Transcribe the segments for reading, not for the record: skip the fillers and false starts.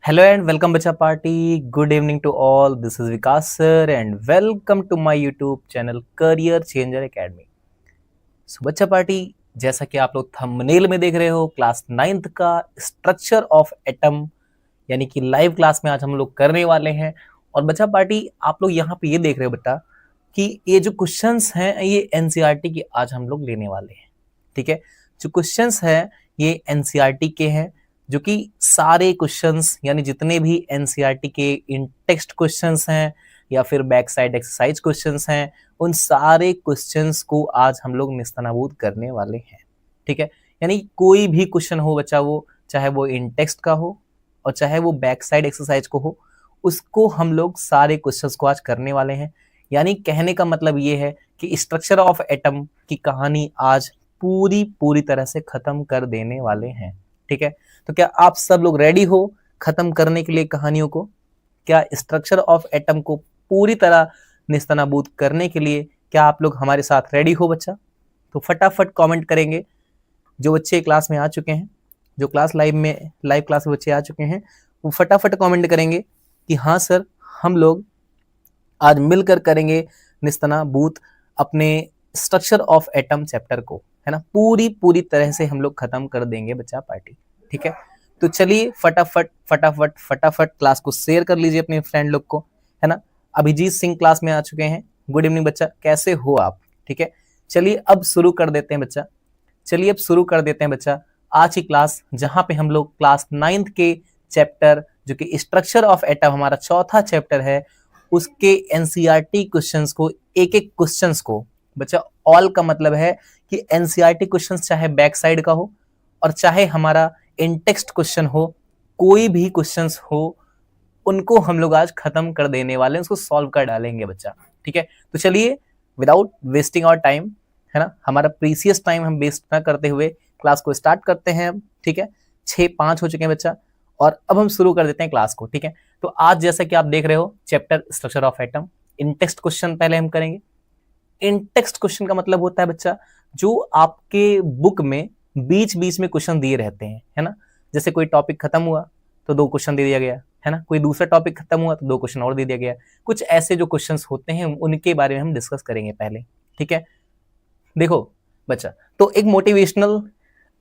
Hello and welcome बच्चा party. Good evening to all. This is Vikas sir and welcome to my YouTube channel Career Changer Academy. So बच्चा party, जैसा कि आप लोग thumbnail में देख रहे हो, क्लास 9th का स्ट्रक्चर ऑफ एटम यानी कि लाइव क्लास में आज हम लोग करने वाले हैं. और बच्चा पार्टी, आप लोग यहाँ पे ये देख रहे हो बेटा कि ये जो क्वेश्चंस हैं ये एनसीईआरटी के आज हम लोग लेने वाले हैं. ठीक है, जो क्वेश्चंस हैं ये एनसीईआरटी के हैं, जो कि सारे क्वेश्चंस यानी जितने भी एनसीईआरटी के इन टेक्स्ट क्वेश्चंस हैं या फिर बैक साइड एक्सरसाइज क्वेश्चंस हैं, उन सारे क्वेश्चंस को आज हम लोग निस्तनाबूद करने वाले हैं. ठीक है, यानी कोई भी क्वेश्चन हो बच्चा, वो चाहे वो इन टेक्स्ट का हो और चाहे वो बैक साइड एक्सरसाइज को हो, उसको हम लोग सारे क्वेश्चंस को आज करने वाले हैं. यानी कहने का मतलब ये है कि स्ट्रक्चर ऑफ एटम की कहानी आज पूरी तरह से खत्म कर देने वाले हैं. ठीक है, तो क्या आप सब लोग रेडी हो खत्म करने के लिए कहानियों को? क्या स्ट्रक्चर ऑफ एटम को पूरी तरह निस्तनाबूद करने के लिए क्या आप लोग हमारे साथ रेडी हो बच्चा? तो फटाफट कमेंट करेंगे. जो बच्चे क्लास में आ चुके हैं, जो क्लास लाइव क्लास में बच्चे आ चुके हैं, वो फटाफट कमेंट करेंगे कि हाँ सर, हम लोग आज मिलकर करेंगे निस्तनाबूद अपने स्ट्रक्चर ऑफ एटम चैप्टर को, है ना. पूरी तरह से हम लोग खत्म कर देंगे बच्चा पार्टी. ठीक है, तो चलिए फटाफट क्लास को शेयर कर लीजिए अपने फ्रेंड लोग को, है ना. अभिजीत सिंह क्लास में आ चुके हैं. गुड इवनिंग बच्चा, कैसे हो आप? ठीक है, चलिए अब शुरू कर देते हैं बच्चा. आज की क्लास जहां पे हम लोग क्लास 9th के चैप्टर, जो कि स्ट्रक्चर ऑफ एटम हमारा चौथा चैप्टर है, उसके एनसीईआरटी क्वेश्चंस को एक क्वेश्चंस को बच्चा, ऑल का मतलब है कि एनसीईआरटी क्वेश्चंस चाहे बैक साइड का हो और चाहे हमारा इन टेक्स्ट क्वेश्चन हो, कोई भी क्वेश्चंस हो, उनको हम लोग आज खत्म कर देने वाले हैं, उसको सॉल्व कर डालेंगे बच्चा. ठीक है, तो चलिए विदाउट वेस्टिंग आवर टाइम, है ना, हमारा प्रीसियस टाइम हम वेस्ट ना करते हुए क्लास को स्टार्ट करते हैं. ठीक है, 6:05 हो चुके हैं बच्चा, और अब हम शुरू कर देते हैं क्लास को. ठीक है, तो आज जैसा कि आप देख रहे हो chapter structure of atom, in text question पहले हम करेंगे. इन टेक्स्ट क्वेश्चन का मतलब होता है बच्चा, जो आपके बुक में बीच में क्वेश्चन दिए रहते हैं, है ना. जैसे कोई टॉपिक खत्म हुआ तो 2 क्वेश्चन दे दिया गया, है ना. कोई दूसरा टॉपिक खत्म हुआ तो 2 क्वेश्चन और दे दिया गया. कुछ ऐसे जो क्वेश्चंस होते हैं उनके बारे में हम डिस्कस करेंगे पहले. ठीक है, देखो बच्चा, तो एक मोटिवेशनल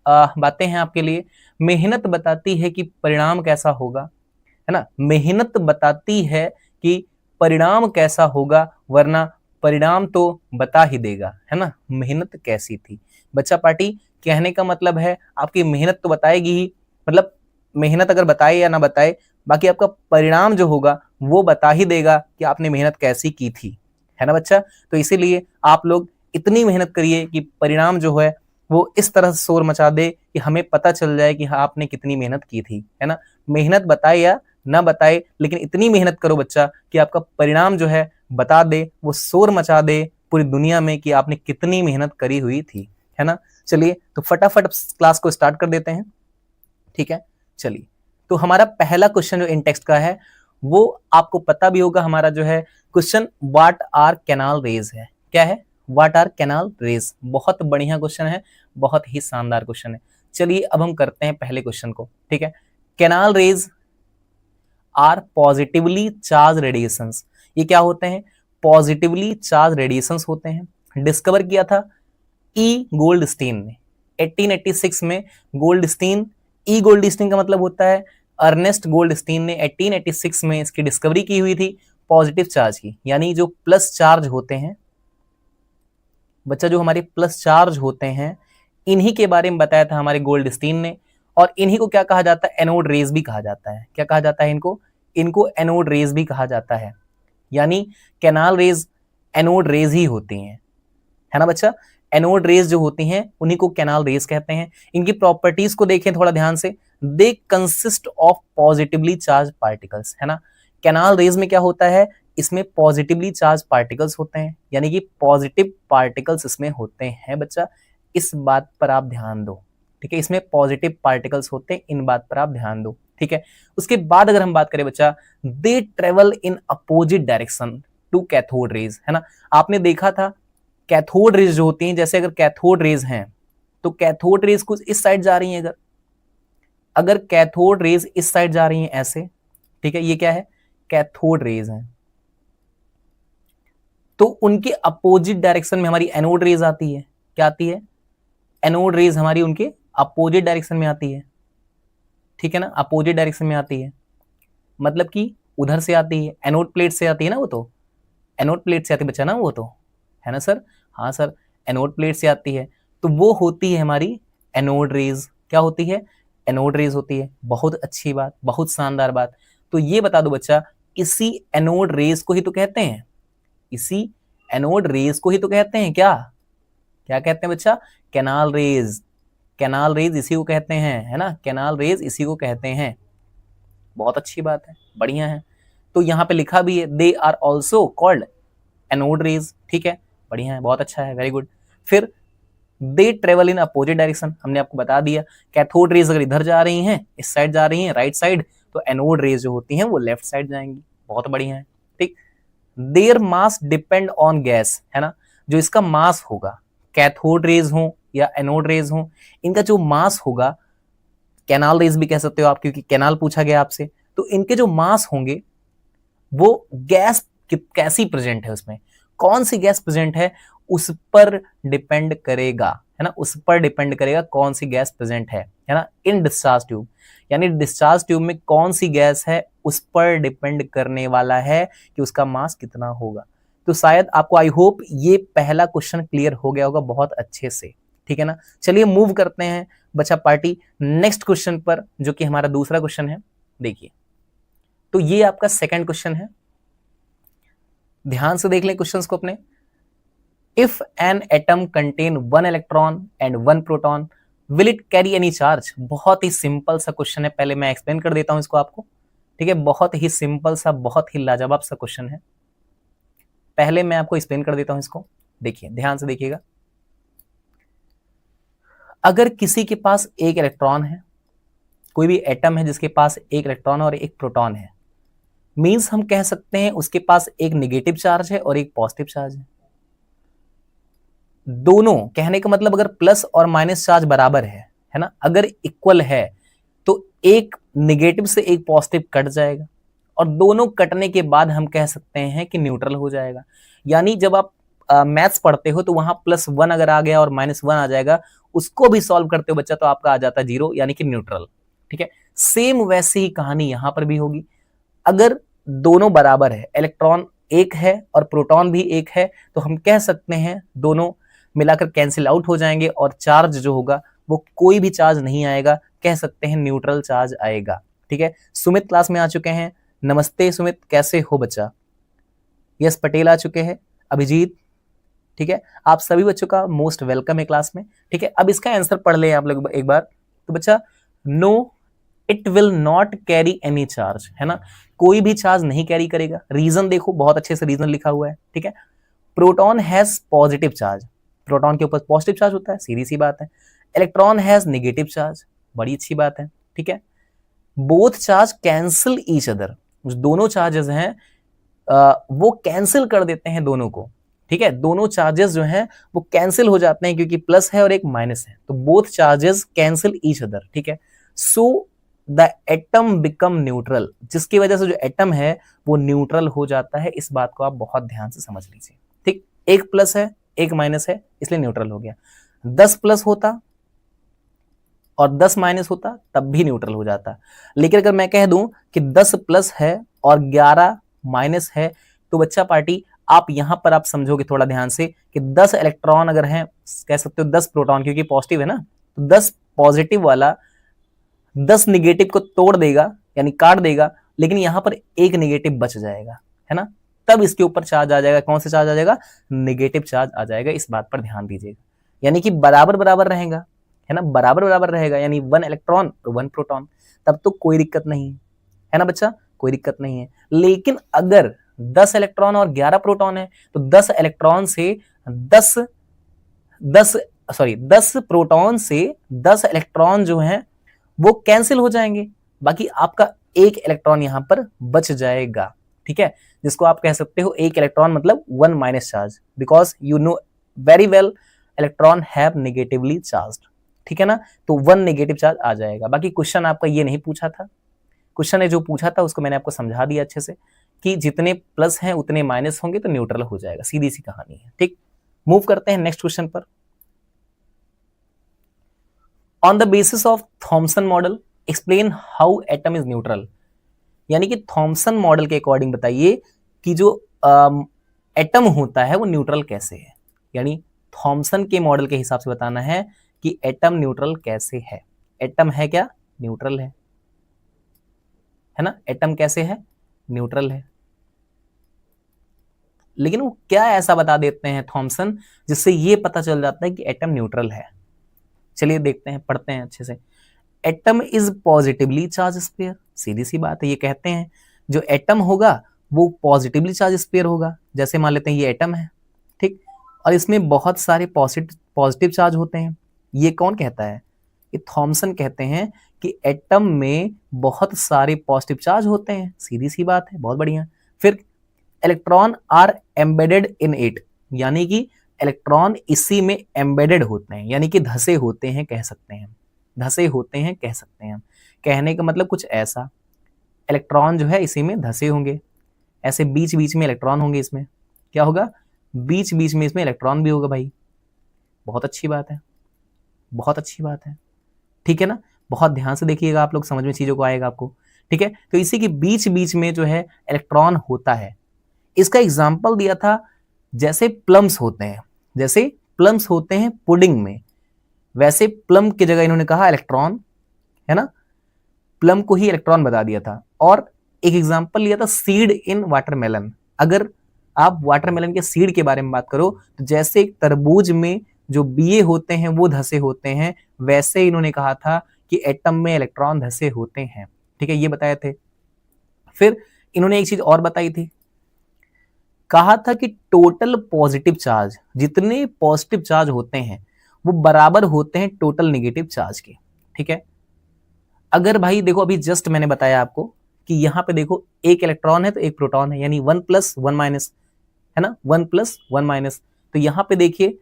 बातें हैं आपके लिए. मेहनत बताती है कि परिणाम कैसा होगा, है ना. मेहनत बताती है कि परिणाम कैसा होगा, वरना परिणाम तो बता ही देगा, है ना. मेहनत कैसी थी बच्चा पार्टी, कहने का मतलब है आपकी मेहनत तो बताएगी ही, मतलब मेहनत अगर बताए या ना बताए, बाकी आपका परिणाम जो होगा वो बता ही देगा कि आपने मेहनत कैसी की थी, है ना बच्चा. तो इसीलिए आप लोग इतनी मेहनत करिए कि परिणाम जो है वो इस तरह से शोर मचा दे कि हमें पता चल जाए कि हाँ आपने कितनी मेहनत की थी, है ना. मेहनत बताए या ना बताए, लेकिन इतनी मेहनत करो बच्चा कि आपका परिणाम जो है बता दे, वो शोर मचा दे पूरी दुनिया में कि आपने कितनी मेहनत करी हुई थी, है ना. चलिए तो फटाफट क्लास को स्टार्ट कर देते हैं. ठीक है, चलिए तो हमारा पहला क्वेश्चन जो इन टेक्स्ट का है, वो आपको पता भी होगा, हमारा जो है question what are canal rays है. क्या है? What are canal rays. बहुत बढ़िया क्वेश्चन है, बहुत ही शानदार क्वेश्चन है. चलिए अब हम करते हैं पहले क्वेश्चन को. ठीक है, canal rays are positively charged radiations. ये क्या होते हैं? पॉजिटिवली चार्ज रेडिएशंस होते हैं. डिस्कवर किया था ई गोल्डस्टीन ने 1886 में. गोल्डस्टीन, ई गोल्डस्टीन का मतलब होता है अर्नेस्ट गोल्डस्टीन ने 1886 में इसकी डिस्कवरी की हुई थी पॉजिटिव चार्ज की. यानी जो प्लस चार्ज होते हैं बच्चा, जो हमारे प्लस चार्ज होते हैं, इन्हीं के बारे में बताया था हमारे गोल्डस्टीन ने. और इन्हीं को क्या कहा जाता है? एनोड रेज भी कहा जाता है. क्या कहा जाता है इनको एनोड रेज भी कहा जाता है. यानी कैनाल रेज एनोड रेज ही होती हैं, है ना बच्चा. एनोड रेज जो होती हैं उन्हीं को कैनाल रेज कहते हैं. इनकी प्रॉपर्टीज को देखें थोड़ा ध्यान से. They consist of positively charge particles, है ना. कैनाल रेज में क्या होता है? इसमें पॉजिटिवली चार्ज पार्टिकल्स होते हैं, यानी कि पॉजिटिव पार्टिकल्स इसमें होते हैं बच्चा. इस बात पर आप ध्यान दो. ठीक है, इसमें पॉजिटिव पार्टिकल्स होते हैं, इन बात पर आप ध्यान दो. ठीक है, उसके बाद अगर हम बात करें बच्चा, they travel in opposite direction to cathode rays, है ना. आपने देखा था कैथोड रेज जो होती हैं, जैसे अगर कैथोड रेज हैं तो कैथोड रेज कुछ इस साइड जा रही हैं, अगर अगर कैथोड रेज इस साइड जा रही हैं ऐसे, ठीक है, ये क्या है, कैथोड रेज है, तो उनके अपोजिट डायरेक्शन में हमारी एनोड रेज आती है। क्या आती है, एनोड रेज हमारी उनके अपोजिट डायरेक्शन में आती है, ठीक है ना, अपोजिट डायरेक्शन में आती है, मतलब कि उधर से आती है, एनोड प्लेट से आती है ना, वो तो एनोड प्लेट से आती है बच्चा ना, वो तो है ना सर, हाँ सर, एनोड प्लेट से आती है, तो वो होती है हमारी एनोड रेज। क्या होती है, एनोड रेज होती है। बहुत अच्छी बात, बहुत शानदार बात। तो ये बता दो बच्चा, इसी एनोड रेज को ही तो कहते हैं, इसी एनोड रेज को ही तो कहते हैं क्या, क्या कहते हैं बच्चा, कैनाल रेज। कैनाल रेज इसी को कहते हैं, है ना, कैनाल रेज इसी को कहते हैं। बहुत अच्छी बात है, बढ़िया है। तो यहाँ पे लिखा भी है, they are also called anode rays, ठीक है, बढ़िया है, बहुत अच्छा है, वेरी गुड। फिर दे ट्रेवल इन अपोजिट डायरेक्शन, हमने आपको बता दिया, कैथोड रेज अगर इधर जा रही हैं, इस साइड जा रही हैं, राइट साइड, तो एनोड रेज जो होती हैं वो लेफ्ट साइड जाएंगी। बहुत बढ़िया है, ठीक। Their mass depend on gas, है ना, जो इसका मास होगा, कैथोड रेज हो या एनोड रेज हो, इनका जो मास होगा, कैनाल रेज भी कह सकते हो आप, क्योंकि कैनाल पूछा गया आपसे, तो इनके जो मास होंगे वो गैस कैसी प्रेजेंट है, उसमें कौन सी गैस प्रेजेंट है, उस पर डिपेंड करेगा, है ना, उस पर डिपेंड करेगा कौन सी गैस प्रेजेंट है ना, इन डिस्चार्ज ट्यूब, यानी डिस्चार्ज ट्यूब में कौन सी गैस है उस पर डिपेंड करने वाला है कि उसका मास कितना होगा। तो शायद आपको, आई होप ये पहला क्वेश्चन क्लियर हो गया होगा बहुत अच्छे से, ठीक है ना। चलिए मूव करते हैं बच्चा पार्टी नेक्स्ट क्वेश्चन पर, जो कि हमारा दूसरा क्वेश्चन है। देखिए, तो ये आपका सेकंड क्वेश्चन है, ध्यान से देख लें क्वेश्चंस को अपने। If an atom contain 1 electron and 1 proton will it carry any charge. बहुत ही सिंपल सा क्वेश्चन है, पहले मैं एक्सप्लेन कर देता हूं इसको आपको, ठीक है, बहुत ही सिंपल सा, बहुत ही लाजवाब सा क्वेश्चन है, पहले मैं आपको एक्सप्लेन कर देता हूं इसको। देखिए, ध्यान से देखिएगा, अगर किसी के पास एक इलेक्ट्रॉन है, कोई भी एटम है जिसके पास एक इलेक्ट्रॉन और एक प्रोटॉन है, मींस हम कह सकते हैं उसके पास एक नेगेटिव चार्ज है और एक पॉजिटिव चार्ज है। दोनों, कहने का मतलब अगर प्लस और माइनस चार्ज बराबर है ना, अगर इक्वल है, तो एक नेगेटिव से एक पॉजिटिव कट जाएगा, और दोनों कटने के बाद हम कह सकते हैं कि न्यूट्रल हो जाएगा। यानी जब आप मैथ्स पढ़ते हो तो वहां +1 अगर आ गया और -1 आ जाएगा, उसको भी सॉल्व करते हो बच्चा तो आपका आ जाता है 0, यानी कि न्यूट्रल, ठीक है। सेम वैसे ही कहानी यहां पर भी होगी, अगर दोनों बराबर है, इलेक्ट्रॉन एक है और प्रोटॉन भी एक है, तो हम कह सकते हैं दोनों मिलाकर कैंसिल आउट हो जाएंगे और चार्ज जो होगा वो कोई भी चार्ज नहीं आएगा, कह सकते हैं न्यूट्रल चार्ज आएगा, ठीक है। सुमित क्लास में आ चुके हैं, नमस्ते सुमित, कैसे हो बच्चा। यस पटेल आ चुके हैं, अभिजीत, ठीक है, आप सभी बच्चों का मोस्ट वेलकम है क्लास में, ठीक है। अब इसका आंसर पढ़ लें आप लोग एक बार, तो बच्चा, no it will not carry any charge, है ना, कोई भी चार्ज नहीं कैरी करेगा। रीजन देखो, बहुत अच्छे से रीजन लिखा हुआ है, ठीक है। Proton has positive charge, proton के ऊपर पॉजिटिव चार्ज होता है, सीधी सी बात है। इलेक्ट्रॉन हैज नेगेटिव चार्ज, बड़ी अच्छी बात है, ठीक है। Both charge cancel each other, दोनों चार्जेस हैं वो कैंसिल कर देते हैं दोनों को, ठीक है, दोनों चार्जेस जो हैं वो कैंसिल हो जाते हैं, क्योंकि प्लस है और एक माइनस है, तो both charges cancel each other, ठीक है। So the atom become neutral, जिसकी वजह से जो एटम है वो न्यूट्रल हो जाता है। इस बात को आप बहुत ध्यान से समझ लीजिए, ठीक। एक प्लस है, एक माइनस है, इसलिए न्यूट्रल हो गया। 10 प्लस होता और 10 माइनस होता तब भी न्यूट्रल हो जाता। लेकिन अगर मैं कह दूं कि 10 प्लस है और 11 माइनस है, तो बच्चा पार्टी आप यहां पर आप समझोगे थोड़ा ध्यान से कि 10 इलेक्ट्रॉन अगर हैं, कह सकते हो 10 प्रोटॉन, क्योंकि पॉजिटिव है ना, तो 10 पॉजिटिव वाला 10 निगेटिव को तोड़ देगा, यानी काट देगा, लेकिन यहां पर एक निगेटिव बच जाएगा, है ना, तब इसके ऊपर चार्ज आ जाएगा। कौन सा चार्ज आ जाएगा, नेगेटिव चार्ज आ जाएगा। इस बात पर ध्यान दीजिएगा, यानी कि बराबर बराबर रहेगा, है ना, बराबर बराबर रहेगा, यानी 1 इलेक्ट्रॉन और 1 प्रोटॉन, तब तो कोई दिक्कत नहीं है ना बच्चा, कोई दिक्कत नहीं है। लेकिन अगर 10 इलेक्ट्रॉन और 11 प्रोटॉन है, तो 10 इलेक्ट्रॉन से 10 प्रोटॉन से 10 इलेक्ट्रॉन जो हैं वो कैंसिल हो जाएंगे, बाकी आपका एक इलेक्ट्रॉन यहां पर बच जाएगा, ठीक है, जिसको आप कह सकते हो एक इलेक्ट्रॉन मतलब 1 minus charge, because you know very well electron have negatively charged, ठीक है ना, तो 1 नेगेटिव चार्ज आ जाएगा। बाकी क्वेश्चन आपका ये नहीं पूछा था, क्वेश्चन ने जो पूछा था उसको मैंने आपको समझा दिया अच्छे से कि जितने प्लस हैं उतने माइनस होंगे तो न्यूट्रल हो जाएगा, सीधी सी कहानी है। ठीक, मूव करते हैं नेक्स्ट क्वेश्चन पर। On the basis of Thompson model explain how atom is neutral, यानी कि थॉमसन मॉडल के अकॉर्डिंग बताइए कि जो एटम होता है वो न्यूट्रल कैसे है, यानी थॉमसन के मॉडल के हिसाब से बताना है कि एटम न्यूट्रल कैसे है। एटम है क्या, न्यूट्रल है ना, एटम कैसे है, न्यूट्रल है। लेकिन वो क्या ऐसा बता देते हैं थॉमसन जिससे ये पता चल जाता है कि एटम न्यूट्रल है। चलिए देखते हैं, पढ़ते हैं अच्छे से। Atom is positively charge sphere, सीधी सी बात है, ये कहते हैं जो एटम होगा वो पॉजिटिवली चार्ज स्फीयर होगा। जैसे मान लेते हैं ये एटम है, ठीक, और इसमें बहुत सारे पॉजिटिव चार्ज होते हैं। ये कौन कहता है, ये थॉमसन कहते हैं कि एटम में बहुत सारे पॉजिटिव चार्ज होते हैं, सीधी सी बात है, बहुत बढ़िया। फिर electron are embedded in it, यानी कि इलेक्ट्रॉन इसी में एम्बेडेड होते हैं, यानी कि धसे होते हैं कह सकते हैं, धसे होते हैं कह सकते हैं। कहने का मतलब कुछ ऐसा, इलेक्ट्रॉन जो है इसी में धसे होंगे, ऐसे बीच बीच में इलेक्ट्रॉन होंगे, इसमें क्या होगा, बीच बीच में इसमें इलेक्ट्रॉन भी होगा भाई। बहुत अच्छी बात है, बहुत अच्छी बात है, ठीक है ना, बहुत ध्यान से देखिएगा आप लोग, समझ में चीजों को आएगा आपको। ठीक है, तो इसी के बीच बीच में जो है इलेक्ट्रॉन होता है। इसका एग्जाम्पल दिया था जैसे प्लम्स होते हैं, जैसे प्लम्स होते हैं पुडिंग में, वैसे प्लम की जगह इन्होंने कहा इलेक्ट्रॉन, है ना, प्लम को ही इलेक्ट्रॉन बता दिया था। और एक एग्जाम्पल लिया था सीड इन वाटरमेलन। अगर आप वाटरमेलन के सीड के बारे में बात करो तो जैसे तरबूज में जो बीए होते हैं वो धसे होते हैं, वैसे इन्होंने कहा था कि एटम में इलेक्ट्रॉन धसे होते हैं। ठीक है, ये बताए थे। फिर इन्होंने एक चीज और बताई थी, कहा था कि टोटल पॉजिटिव चार्ज, जितने पॉजिटिव चार्ज होते हैं वो बराबर होते हैं टोटल नेगेटिव चार्ज के। ठीक है, अगर भाई देखो अभी जस्ट मैंने बताया आपको कि यहां पे देखो एक इलेक्ट्रॉन है तो एक प्रोटॉन है, यानी 1 + 1 माइनस, है ना, 1 + 1 माइनस। तो यहां पे देखिए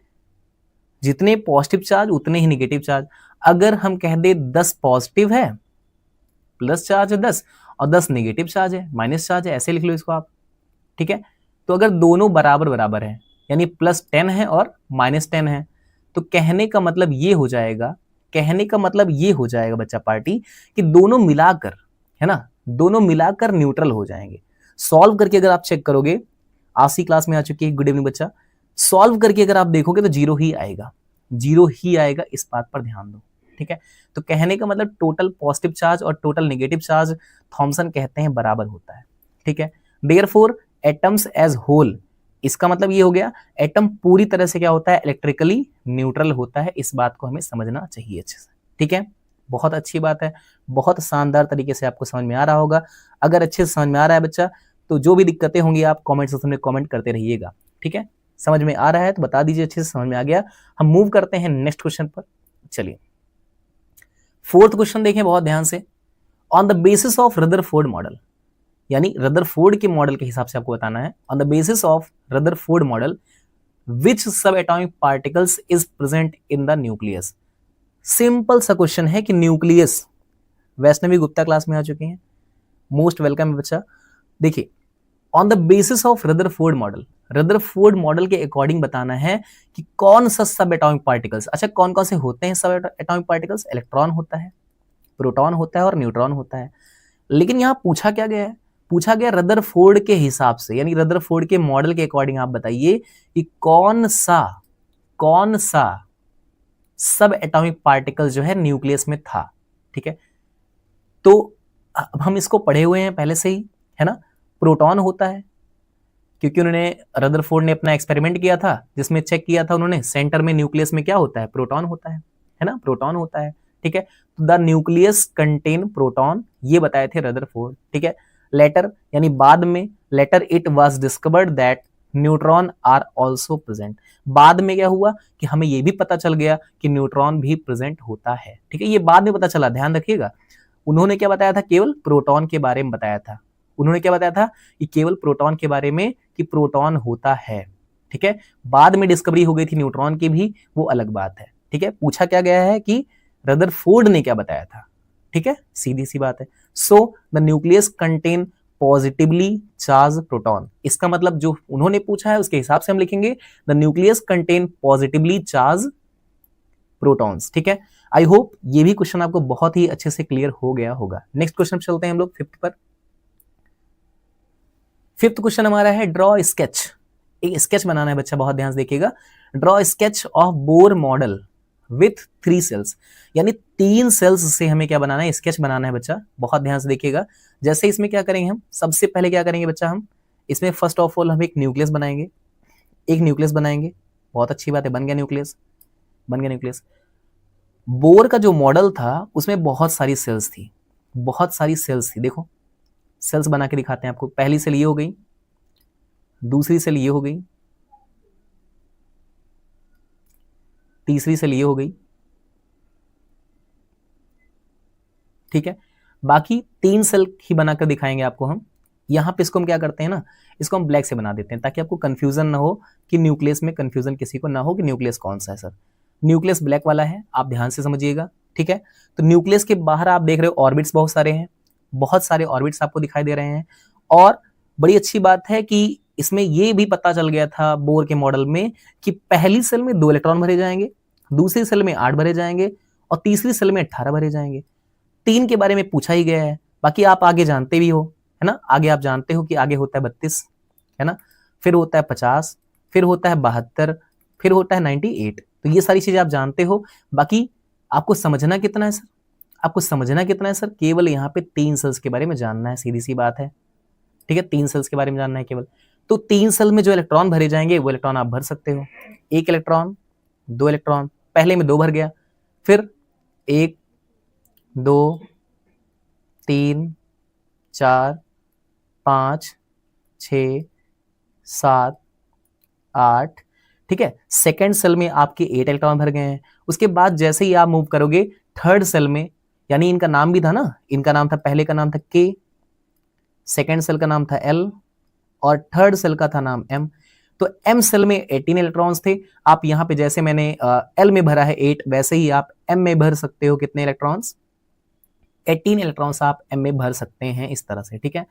जितने पॉजिटिव चार्ज उतने ही नेगेटिव चार्ज। अगर हम कह दे 10 पॉजिटिव है, प्लस चार्ज है 10, और 10 नेगेटिव चार्ज है, माइनस चार्ज है, ऐसे लिख लो इसको आप। ठीक है, तो अगर दोनों बराबर बराबर है, यानी +10 है और -10 है, तो कहने का मतलब ये हो जाएगा, कहने का मतलब ये हो जाएगा बच्चा पार्टी कि दोनों मिलाकर, है ना, दोनों मिलाकर न्यूट्रल हो जाएंगे। सॉल्व करके अगर आप चेक करोगे, आसी क्लास में आ चुकी है, गुड इवनिंग बच्चा, सॉल्व करके अगर आप देखोगे तो 0 ही आएगा, 0 ही आएगा, इस बात पर ध्यान दो। ठीक है, तो कहने का मतलब टोटल पॉजिटिव चार्ज और टोटल नेगेटिव चार्ज थॉमसन कहते हैं बराबर होता है। ठीक है, देयरफॉर एटम्स एज होल, इसका मतलब ये हो गया एटम पूरी तरह से क्या होता है, इलेक्ट्रिकली न्यूट्रल होता है। इस बात को हमें समझना चाहिए अच्छे से। ठीक है, बहुत अच्छी बात है, बहुत शानदार तरीके से आपको समझ में आ रहा होगा। अगर अच्छे से समझ में आ रहा है बच्चा, तो जो भी दिक्कतें होंगी आप कमेंट सेक्शन में कमेंट करते रहिएगा। ठीक है, समझ में आ रहा है तो बता दीजिए, अच्छे से समझ में आ गया। हम मूव करते हैं नेक्स्ट क्वेश्चन पर। चलिए फोर्थ क्वेश्चन देखें बहुत ध्यान से। On the basis of Rutherford model, यानी रदरफोर्ड के मॉडल के हिसाब से आपको बताना है, on the basis of Rutherford model which सब atomic particles is present in the nucleus. Simple सा क्वेश्चन है कि न्यूक्लियस, वैष्णवी गुप्ता क्लास में आ चुके हैं, मोस्ट वेलकम बच्चा। देखिए on the basis of Rutherford model, Rutherford model के अकॉर्डिंग बताना है कि कौन सा सब एटॉमिक पार्टिकल्स, अच्छा कौन कौन से होते हैं सब एटॉमिक पार्टिकल्स, इलेक्ट्रॉन होता है, प्रोटॉन होता है और न्यूट्रॉन होता है। लेकिन यहां पूछा क्या गया है, पूछा गया रदरफोर्ड के हिसाब से, यानी रदरफोर्ड के मॉडल के अकॉर्डिंग आप बताइए कि कौन सा सब एटॉमिक पार्टिकल जो है न्यूक्लियस में था। ठीक है, तो अब हम इसको पढ़े हुए हैं पहले से ही, है ना, प्रोटॉन होता है, क्योंकि उन्होंने रदरफोर्ड ने अपना एक्सपेरिमेंट किया था जिसमें चेक किया था उन्होंने, सेंटर में न्यूक्लियस में क्या होता है, प्रोटॉन होता है ना, प्रोटॉन होता है। ठीक है, तो द न्यूक्लियस कंटेन प्रोटॉन, ये बताए थे रदरफोर्ड। ठीक है, लेटर यानी बाद में, later it was discovered that neutron are also present, बाद में क्या हुआ कि हमें ये भी पता चल गया कि न्यूट्रॉन भी प्रेजेंट होता है। ठीक है, ये बाद में पता चला, ध्यान रखिएगा। उन्होंने क्या बताया था, केवल प्रोटॉन के बारे में बताया था, उन्होंने क्या बताया था कि केवल प्रोटॉन के बारे में, कि प्रोटॉन होता है। ठीक है, बाद में डिस्कवरी हो गई थी न्यूट्रॉन की भी, वो अलग बात है। ठीक है, पूछा क्या गया है कि रदरफोर्ड ने क्या बताया था, ठीक है, सीधी सी बात है। So the nucleus contain positively charge proton, इसका मतलब जो उन्होंने पूछा है उसके हिसाब से हम लिखेंगे the nucleus contain positively charge protons, ठीक है। आई होप ये भी क्वेश्चन आपको बहुत ही अच्छे से क्लियर हो गया होगा। नेक्स्ट क्वेश्चन चलते हैं हम लोग फिफ्थ पर। फिफ्थ क्वेश्चन हमारा है ड्रॉ स्केच, एक स्केच बनाना है बच्चा, बहुत ध्यान से देखिएगा। Draw sketch of Bohr model with 3 shells, यानी 3 सेल्स से हमें क्या बनाना है, स्केच बनाना है बच्चा, बहुत ध्यान से देखिएगा। जैसे इसमें क्या करेंगे हम, सबसे पहले क्या करेंगे बच्चा, हम इसमें फर्स्ट ऑफ ऑल हम एक न्यूक्लियस बनाएंगे, एक न्यूक्लियस बनाएंगे, बहुत अच्छी बात है, बन गया न्यूक्लियस, बन गया न्यूक्लियस। बोर का जो मॉडल था उसमें बहुत सारी सेल्स थी, बहुत सारी सेल्स थी, देखो सेल्स बना के दिखाते हैं आपको। पहली सेल ये हो गई, दूसरी सेल ये हो गई, तीसरी सेल ये हो गई, ठीक है, बाकी 3 सेल ही बनाकर दिखाएंगे आपको हम। यहां पे इसको हम क्या करते हैं ना, इसको हम ब्लैक से बना देते हैं ताकि आपको कंफ्यूजन ना हो, कि न्यूक्लियस में कंफ्यूजन किसी को ना हो कि न्यूक्लियस कौन सा है सर। न्यूक्लियस ब्लैक वाला है, आप ध्यान से समझिएगा, ठीक है। तो न्यूक्लियस के बाहर आप देख रहे हो ऑर्बिट्स बहुत सारे हैं, बहुत सारे ऑर्बिट्स आपको दिखाई दे रहे हैं। और बड़ी अच्छी बात है कि इसमें यह भी पता चल गया था बोर के मॉडल में कि पहली सेल में 2 इलेक्ट्रॉन भरे जाएंगे, दूसरी सेल में 8 भरे जाएंगे और तीसरी सेल में 18 भरे जाएंगे। 3 के बारे में पूछा ही गया है, बाकी आप आगे जानते भी हो, है ना, आगे आप जानते हो कि आगे होता है 32, है ना, फिर होता है 50, फिर होता है 72, फिर होता है 98। तो ये सारी चीजें आप जानते हो। बाकी आपको समझना कितना है सर, आपको समझना कितना है सर, केवल यहाँ पे 3 सेल्स के बारे में जानना है, सीधी सी बात है, ठीक है, 3 सेल्स के बारे में जानना है केवल। तो 3 सेल में जो इलेक्ट्रॉन भरे जाएंगे वो इलेक्ट्रॉन आप भर सकते हो, 1 इलेक्ट्रॉन, 2 इलेक्ट्रॉन, पहले में 2 भर गया, फिर 1 2 3 4 5 6 7 8, ठीक है। सेकेंड सेल में आपके 8 इलेक्ट्रॉन भर गए हैं। उसके बाद जैसे ही आप मूव करोगे थर्ड सेल में, यानी इनका नाम भी था ना, इनका नाम था, पहले का नाम था के, सेकेंड सेल का नाम था एल और थर्ड सेल का था नाम एम। तो एम सेल में 18 इलेक्ट्रॉन्स थे। आप यहां पे जैसे मैंने एल में भरा है 8, वैसे ही आप एम में भर सकते हो कितने इलेक्ट्रॉन्स, 18 इलेक्ट्रॉन्स आप एम में भर सकते हैं, इस तरह से, ठीक है।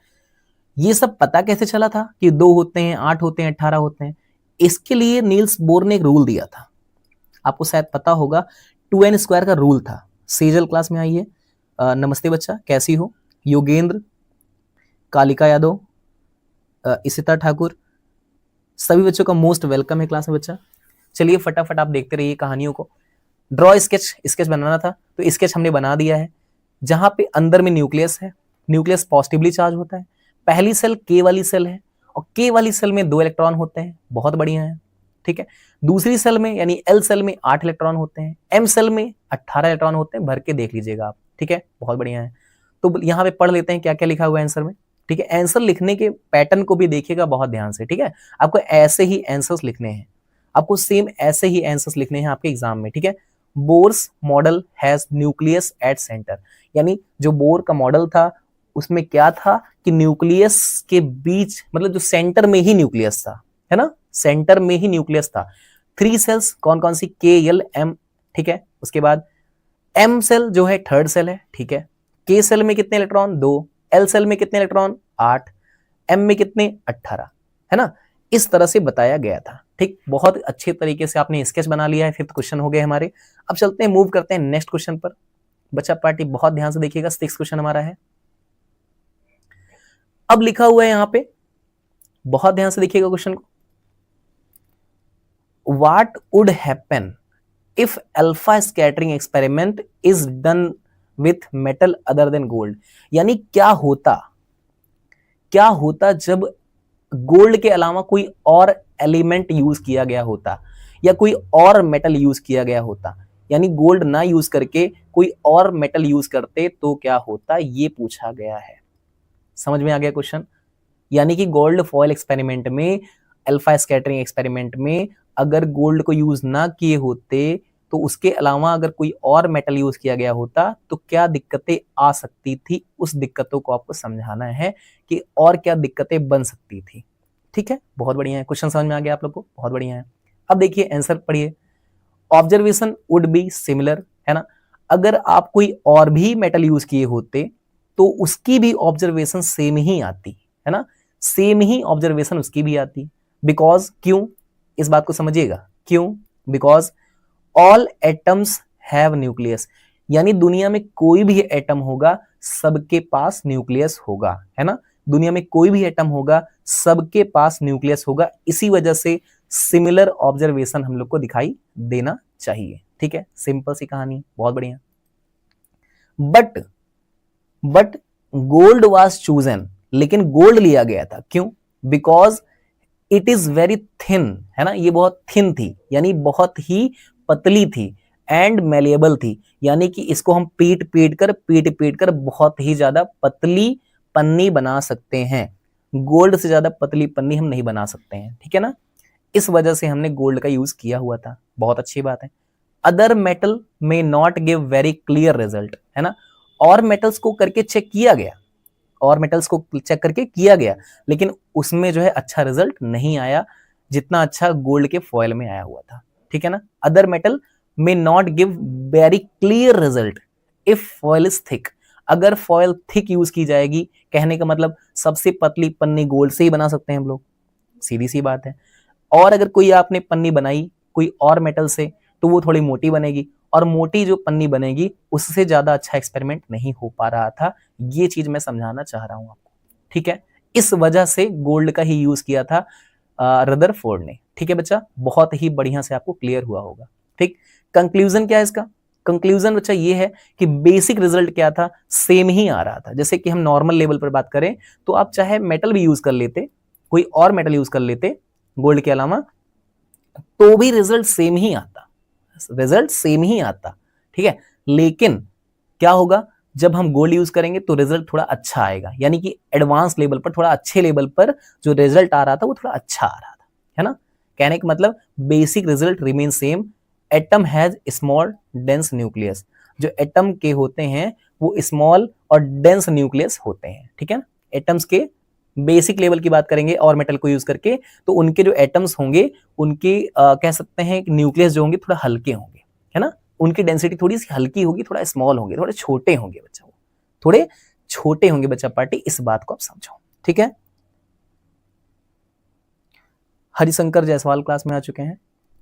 ये सब पता कैसे चला था कि 2 होते हैं, 8 होते हैं, 18 होते हैं? इसके लिए नील्स बोर ने एक रूल दिया था, आपको शायद पता होगा, 2n² का रूल था। सेजल क्लास में आइए। नमस्ते बच्चा, कैसी हो? योगेंद्र, कालिका यादव, इशिता ठाकुर, सभी बच्चों का मोस्ट वेलकम है क्लास में बच्चा। चलिए फटाफट आप देखते रहिए कहानियों को। ड्रॉ स्केच बनाना था, तो स्केच हमने बना दिया है। जहां पे अंदर में न्यूक्लियस है, न्यूक्लियस पॉजिटिवली चार्ज होता है। पहली सेल के वाली सेल है और के वाली सेल में 2 इलेक्ट्रॉन होते हैं, बहुत बढ़िया है, ठीक है। दूसरी सेल में यानी एल सेल में 8 इलेक्ट्रॉन होते हैं, एम सेल में 18 इलेक्ट्रॉन होते हैं, भर के देख लीजिएगा आप, ठीक है, बहुत बढ़िया है। तो यहाँ पे पढ़ लेते हैं क्या क्या लिखा हुआ है आंसर में, ठीक है। आंसर लिखने के पैटर्न को भी देखिएगा बहुत ध्यान से, ठीक है। आपको ऐसे ही आंसर्स लिखने हैं, आपको सेम ऐसे ही आंसर्स लिखने हैं आपके एग्जाम में, ठीक है। Bohr's model has nucleus at centre, यानी जो बोर का मॉडल था उसमें क्या था कि न्यूक्लियस के बीच, मतलब जो सेंटर में ही न्यूक्लियस था, है ना, सेंटर में ही न्यूक्लियस था। 3 सेल्स कौन कौन सी, के एल एम, ठीक है। उसके बाद एम सेल जो है थर्ड सेल है, ठीक है। के सेल में कितने इलेक्ट्रॉन, 2, एल सेल में कितने इलेक्ट्रॉन, 8, एम में कितने, 18, है ना। इस तरह से बताया गया था, ठीक। बहुत अच्छे तरीके से आपने स्केच बना लिया है। 5th क्वेश्चन हो गए हमारे। अब चलते हैं, मूव करते हैं नेक्स्ट क्वेश्चन पर। बच्चा पार्टी बहुत ध्यान से देखिएगा। 6th क्वेश्चन हमारा है। अब लिखा हुआ है यहां पे, बहुत ध्यान से देखिएगा क्वेश्चन को। What would happen if alpha scattering experiment is done with metal other than gold, यानी क्या होता जब गोल्ड के अलावा कोई और एलिमेंट यूज किया गया होता या कोई और मेटल यूज किया गया होता, यानी गोल्ड ना यूज करके कोई और मेटल यूज करते तो क्या होता, ये पूछा गया है। समझ में आ गया क्वेश्चन? यानी कि गोल्ड फॉयल एक्सपेरिमेंट में, अल्फा स्कैटरिंग एक्सपेरिमेंट में अगर गोल्ड को यूज ना किए होते तो उसके अलावा अगर कोई और मेटल यूज किया गया होता तो क्या दिक्कतें आ सकती थी, उस दिक्कतों को आपको समझाना है कि और क्या दिक्कतें बन सकती थी, ठीक है। बहुत बढ़िया है, क्वेश्चन समझ में आ गया आप लोग को, बहुत बढ़िया है। अब देखिए आंसर पढ़िए। ऑब्जर्वेशन वुड बी सिमिलर, है ना। अगर आप कोई और भी मेटल यूज किए होते तो उसकी भी ऑब्जर्वेशन सेम ही आती, है ना, सेम ही ऑब्जर्वेशन उसकी भी आती। बिकॉज क्यों, इस बात को समझिएगा, क्यों, because all atoms have nucleus, यानी दुनिया में कोई भी एटम होगा सबके पास न्यूक्लियस होगा, है ना, दुनिया में कोई भी एटम होगा सबके पास न्यूक्लियस होगा। इसी वजह से सिमिलर ऑब्जर्वेशन हम लोग को दिखाई देना चाहिए, ठीक है, सिंपल सी कहानी, बहुत बढ़िया। बट गोल्ड वाज चूजन, लेकिन गोल्ड लिया गया था, क्यों, because it is very thin, है ना, ये बहुत थिन थी, यानी बहुत ही पतली थी, एंड मेलिएबल थी, यानी कि इसको हम पीट कर बहुत ही ज्यादा पतली पन्नी बना सकते हैं। गोल्ड से ज्यादा पतली पन्नी हम नहीं बना सकते हैं, ठीक है ना, इस वजह से हमने गोल्ड का यूज किया हुआ था, बहुत अच्छी बात है। अदर मेटल में not give very clear result, है ना, और मेटल्स को करके चेक किया गया, और मेटल्स को चेक करके किया गया, लेकिन उसमें जो है अच्छा रिजल्ट नहीं आया जितना अच्छा गोल्ड के फॉयल में आया हुआ था, ठीक है ना। अदर मेटल में not give very clear result if foil is thick, अगर फॉयल थिक यूज की जाएगी, कहने का मतलब सबसे पतली पन्नी गोल्ड से ही बना सकते हैं हम लोग, सीधी सी बात है। और अगर कोई आपने पन्नी बनाई कोई और मेटल से तो वो थोड़ी मोटी बनेगी, और मोटी जो पन्नी बनेगी उससे ज्यादा अच्छा एक्सपेरिमेंट नहीं हो पा रहा था, ये चीज मैं समझाना चाह रहा हूं आपको, ठीक है। इस वजह से गोल्ड का ही यूज किया था रदरफोर्ड ने, ठीक है बच्चा, बहुत ही बढ़िया से आपको क्लियर हुआ होगा, ठीक। कंक्लूजन क्या है इसका, कंक्लूजन बच्चा ये है कि बेसिक रिजल्ट क्या था, सेम ही आ रहा था। जैसे कि हम नॉर्मल लेवल पर बात करें तो आप चाहे मेटल भी यूज कर लेते, कोई और मेटल यूज कर लेते गोल्ड के अलावा, तो भी रिजल्ट सेम ही आता, रिजल्ट सेम ही आता, ठीक है। लेकिन क्या होगा, जब हम गोल्ड यूज करेंगे तो रिजल्ट थोड़ा अच्छा आएगा, यानी कि एडवांस लेवल पर, थोड़ा अच्छे लेवल पर जो रिजल्ट आ रहा था वो थोड़ा अच्छा आ रहा था, है ना। कहने का मतलब basic result remain same, atom has small dense nucleus, जो एटम के होते हैं वो स्मॉल और डेंस न्यूक्लियस होते हैं, ठीक है ना। एटम्स के बेसिक लेवल की बात करेंगे और मेटल को यूज करके, तो उनके जो एटम्स होंगे उनके कह सकते हैं न्यूक्लियस जो होंगे थोड़ा हल्के होंगे, है ना, उनकी डेंसिटी थोड़ी सी हल्की होगी, थोड़ा स्मॉल होंगे, थोड़े छोटे होंगे बच्चा, वो थोड़े छोटे होंगे बच्चा पार्टी, इस बात को आप समझो, ठीक है। हरिशंकर जायसवाल क्लास में आ चुके हैं,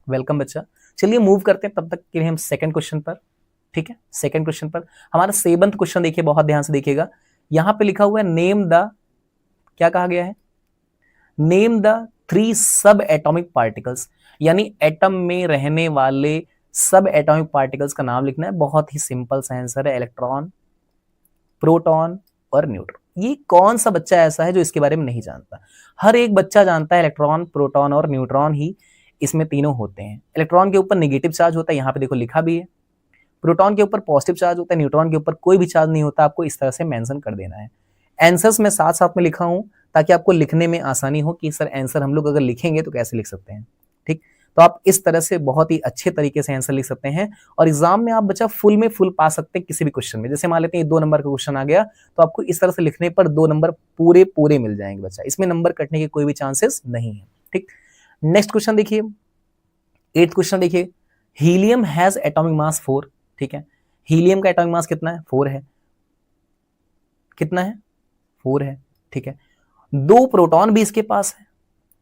वेलकम बच्चा। चलिए मूव करते हैं तब तक के लिए हम सेकंड क्वेश्चन पर, ठीक है। सेकंड क्वेश्चन पर हमारा 7th क्वेश्चन देखिए, बहुत ध्यान से देखिएगा, यहां पे लिखा हुआ है नेम द, क्या कहा गया है, नेम द 3 सब एटॉमिक पार्टिकल्स, यानी एटम में रहने वाले सब एटॉमिक पार्टिकल्स का नाम लिखना है। बहुत ही सिंपल सा आंसर है, इलेक्ट्रॉन, प्रोटॉन और न्यूट्रॉन। ये कौन सा बच्चा ऐसा है जो इसके बारे में नहीं जानता, हर एक बच्चा जानता है इलेक्ट्रॉन, प्रोटॉन और न्यूट्रॉन ही इसमें तीनों होते हैं। इलेक्ट्रॉन के ऊपर नेगेटिव चार्ज होता है, यहाँ पे देखो लिखा भी है, प्रोटॉन के ऊपर पॉजिटिव चार्ज होता है, न्यूट्रॉन के ऊपर कोई भी चार्ज नहीं होता, आपको इस तरह से मेंशन कर देना है। आंसर्स में साथ साथ में लिखा हूं ताकि आपको लिखने में आसानी हो कि सर आंसर हम लोग अगर लिखेंगे तो कैसे लिख सकते हैं, ठीक। तो आप इस तरह से बहुत ही अच्छे तरीके से आंसर लिख सकते हैं, और एग्जाम में आप बच्चा फुल में फुल पा सकते हैं किसी भी क्वेश्चन में। जैसे मान लेते हैं 2 नंबर का क्वेश्चन आ गया तो आपको इस तरह से लिखने पर 2 नंबर पूरे पूरे मिल जाएंगे बच्चा, इसमें नंबर कटने के कोई भी चांसेस नहीं है, ठीक। नेक्स्ट क्वेश्चन देखिए, 8th क्वेश्चन देखिए, हीलियम हैज एटॉमिक मास 4, ठीक है। हीलियम का एटॉमिक मास कितना है, 4 है, कितना है, 4 है, ठीक है। 2 प्रोटॉन भी इसके पास है,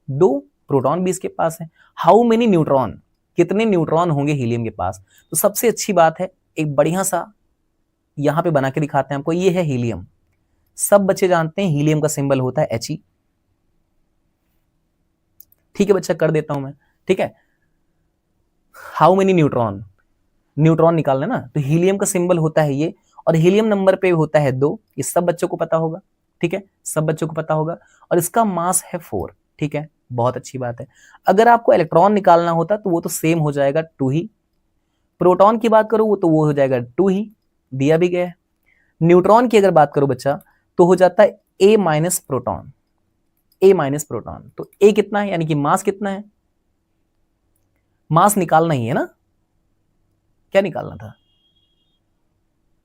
2 प्रोटॉन भी इसके पास है। हाउ मेनी न्यूट्रॉन, कितने न्यूट्रॉन होंगे हीलियम के पास। तो सबसे अच्छी बात है, एक बढ़िया सा यहां पे बना के दिखाते हैं आपको, ये है हीलियम, सब बच्चे जानते हैं हीलियम का सिंबल होता है He, ठीक है बच्चा, कर देता हूं मैं, ठीक है। हाउ मेनी न्यूट्रॉन, न्यूट्रॉन निकालना ना, तो हीलियम का सिंबल होता है ये, और हीलियम नंबर पे होता है 2, ये सब बच्चों को पता होगा, ठीक है, सब बच्चों को पता होगा, और इसका मास है 4, ठीक है, बहुत अच्छी बात है। अगर आपको इलेक्ट्रॉन निकालना होता तो वो तो सेम हो जाएगा 2 ही, प्रोटॉन की बात करो वो तो वो हो जाएगा 2 ही, दिया भी गया है। न्यूट्रॉन की अगर बात करो बच्चा तो हो जाता है A minus proton, A minus proton, तो A कितना है, यानी कि मास कितना है, मास निकालना ही है ना, क्या निकालना था,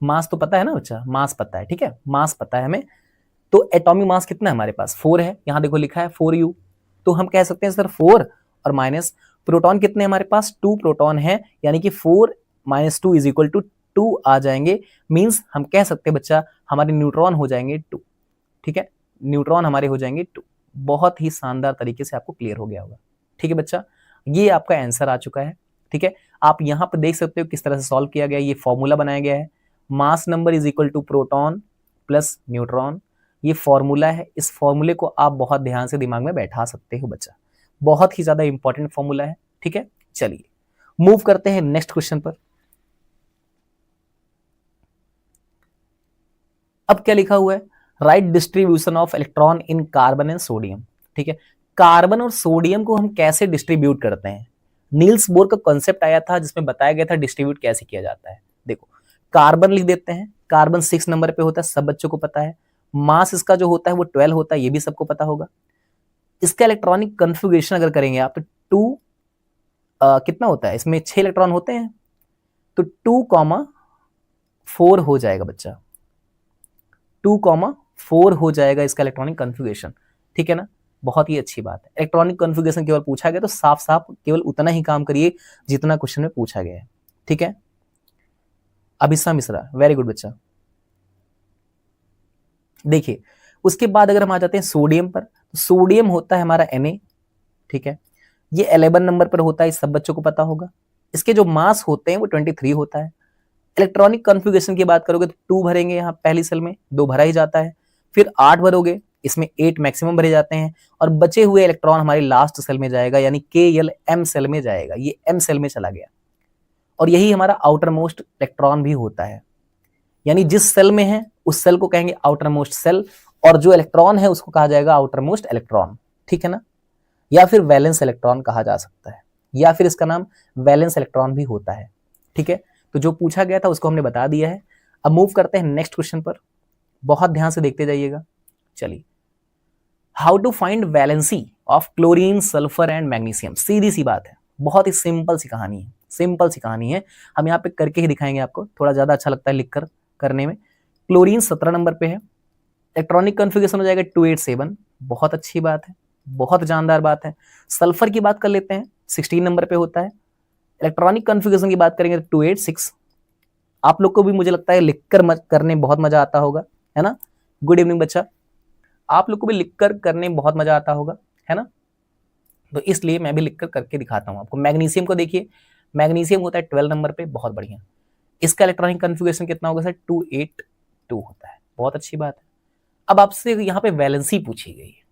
मास तो पता है ना बच्चा, मास पता है, ठीक है, मास पता है हमें। तो एटॉमिक मास कितना है हमारे पास, 4 है, यहां देखो लिखा है 4U, तो हम कह सकते हैं सर 4 और माइनस प्रोटॉन कितने हमारे पास, 2 प्रोटॉन है, यानी कि 4 - 2 = 2 आ जाएंगे। मींस हम कह सकते हैं बच्चा हमारे न्यूट्रॉन हो जाएंगे 2। ठीक है, न्यूट्रॉन हमारे हो जाएंगे 2। बहुत ही शानदार तरीके से आपको क्लियर हो गया होगा। ठीक है बच्चा, ये आपका आंसर आ चुका है। ठीक है, आप यहां पर देख सकते हो किस तरह से सॉल्व किया गया है। ये फॉर्मूला बनाया गया है, mass number = proton plus neutron. ये फॉर्मूला है, इस फॉर्मूले को आप बहुत ध्यान से दिमाग में बैठा सकते हो बच्चा, बहुत ही ज्यादा इंपॉर्टेंट फॉर्मूला है। ठीक है, चलिए मूव करते हैं नेक्स्ट क्वेश्चन पर। अब क्या लिखा हुआ है, right distribution of electron in carbon and sodium. ठीक है, कार्बन और सोडियम को हम कैसे डिस्ट्रीब्यूट करते हैं। नील्स बोर का कॉन्सेप्ट आया था जिसमें बताया गया था डिस्ट्रीब्यूट कैसे किया जाता है। देखो, कार्बन लिख देते हैं, कार्बन 6 नंबर पे होता है, सब बच्चों को पता है। मास इसका जो होता है वो 12 होता है, ये भी सबको पता होगा। इसका इलेक्ट्रॉनिक कन्फिगरेशन अगर करेंगे आप तो 2 कितना होता है, इसमें 6 इलेक्ट्रॉन होते हैं, तो 2,4 हो जाएगा बच्चा, 2,4 हो जाएगा इसका इलेक्ट्रॉनिक कन्फिगरेशन। ठीक है ना, बहुत ही अच्छी बात है। इलेक्ट्रॉनिक कन्फिगरेशन केवल पूछा गया तो साफ साफ केवल उतना ही काम करिए जितना क्वेश्चन में पूछा गया है। ठीक है, अभिषा मिश्रा, वेरी गुड बच्चा। देखिए, उसके बाद अगर हम आ जाते हैं सोडियम पर, तो सोडियम होता है हमारा Na। ठीक है, ये 11 नंबर पर होता है, सब बच्चों को पता होगा। इसके जो मास होते हैं वो 23 होता है। इलेक्ट्रॉनिक कॉन्फ़िगरेशन की बात करोगे तो 2 भरेंगे यहाँ पहली सेल में, 2 भरा ही जाता है। फिर 8 भरोगे, इसमें 8 मैक्सिमम भरे जाते हैं, और बचे हुए इलेक्ट्रॉन हमारी लास्ट सेल में जाएगा, यानी KLM सेल में जाएगा। ये M सेल में चला गया, और यही हमारा आउटर मोस्ट इलेक्ट्रॉन भी होता है। यानी जिस सेल में है उस सेल को कहेंगे आउटर मोस्ट सेल, और जो इलेक्ट्रॉन है उसको कहा जाएगा आउटर मोस्ट इलेक्ट्रॉन। ठीक है ना, या फिर वैलेंस इलेक्ट्रॉन कहा जा सकता है, या फिर इसका नाम वैलेंस इलेक्ट्रॉन भी होता है। ठीक है, तो जो पूछा गया था उसको हमने बता दिया है। अब मूव करते हैं नेक्स्ट क्वेश्चन पर, बहुत ध्यान से देखते जाइएगा। चलिए, how to find valency of chlorine, sulphur and magnesium. सीधी सी बात है, बहुत ही सिंपल सी कहानी है, सिंपल सी कहानी है। हम यहाँ पे करके ही दिखाएंगे आपको, थोड़ा ज्यादा अच्छा लगता है लिखकर करने में। क्लोरीन 17 नंबर पे है, इलेक्ट्रॉनिक कॉन्फ़िगरेशन हो जाएगा 287, बहुत अच्छी बात है, बहुत जानदार बात है। सल्फर की बात कर लेते हैं, 16 नंबर पे होता है। इलेक्ट्रॉनिक कॉन्फ़िगरेशन की बात करेंगे तो 286। आप लोग को भी मुझे लगता है लिखकर करने बहुत मजा आता होगा, है ना। गुड इवनिंग बच्चा, आप लोग को भी लिखकर करने बहुत मजा आता होगा, है ना। तो इसलिए मैं भी लिखकर करके दिखाता हूं आपको। मैग्नीशियम को देखिए, मैग्नीशियम होता है 12 नंबर पे, बहुत बढ़िया। इसका इलेक्ट्रॉनिक कॉन्फ़िगरेशन कितना होगा सर, 282 होता है, बहुत अच्छी बात है। अब आपसे यहाँ पे वैलेंसी पूछी गई है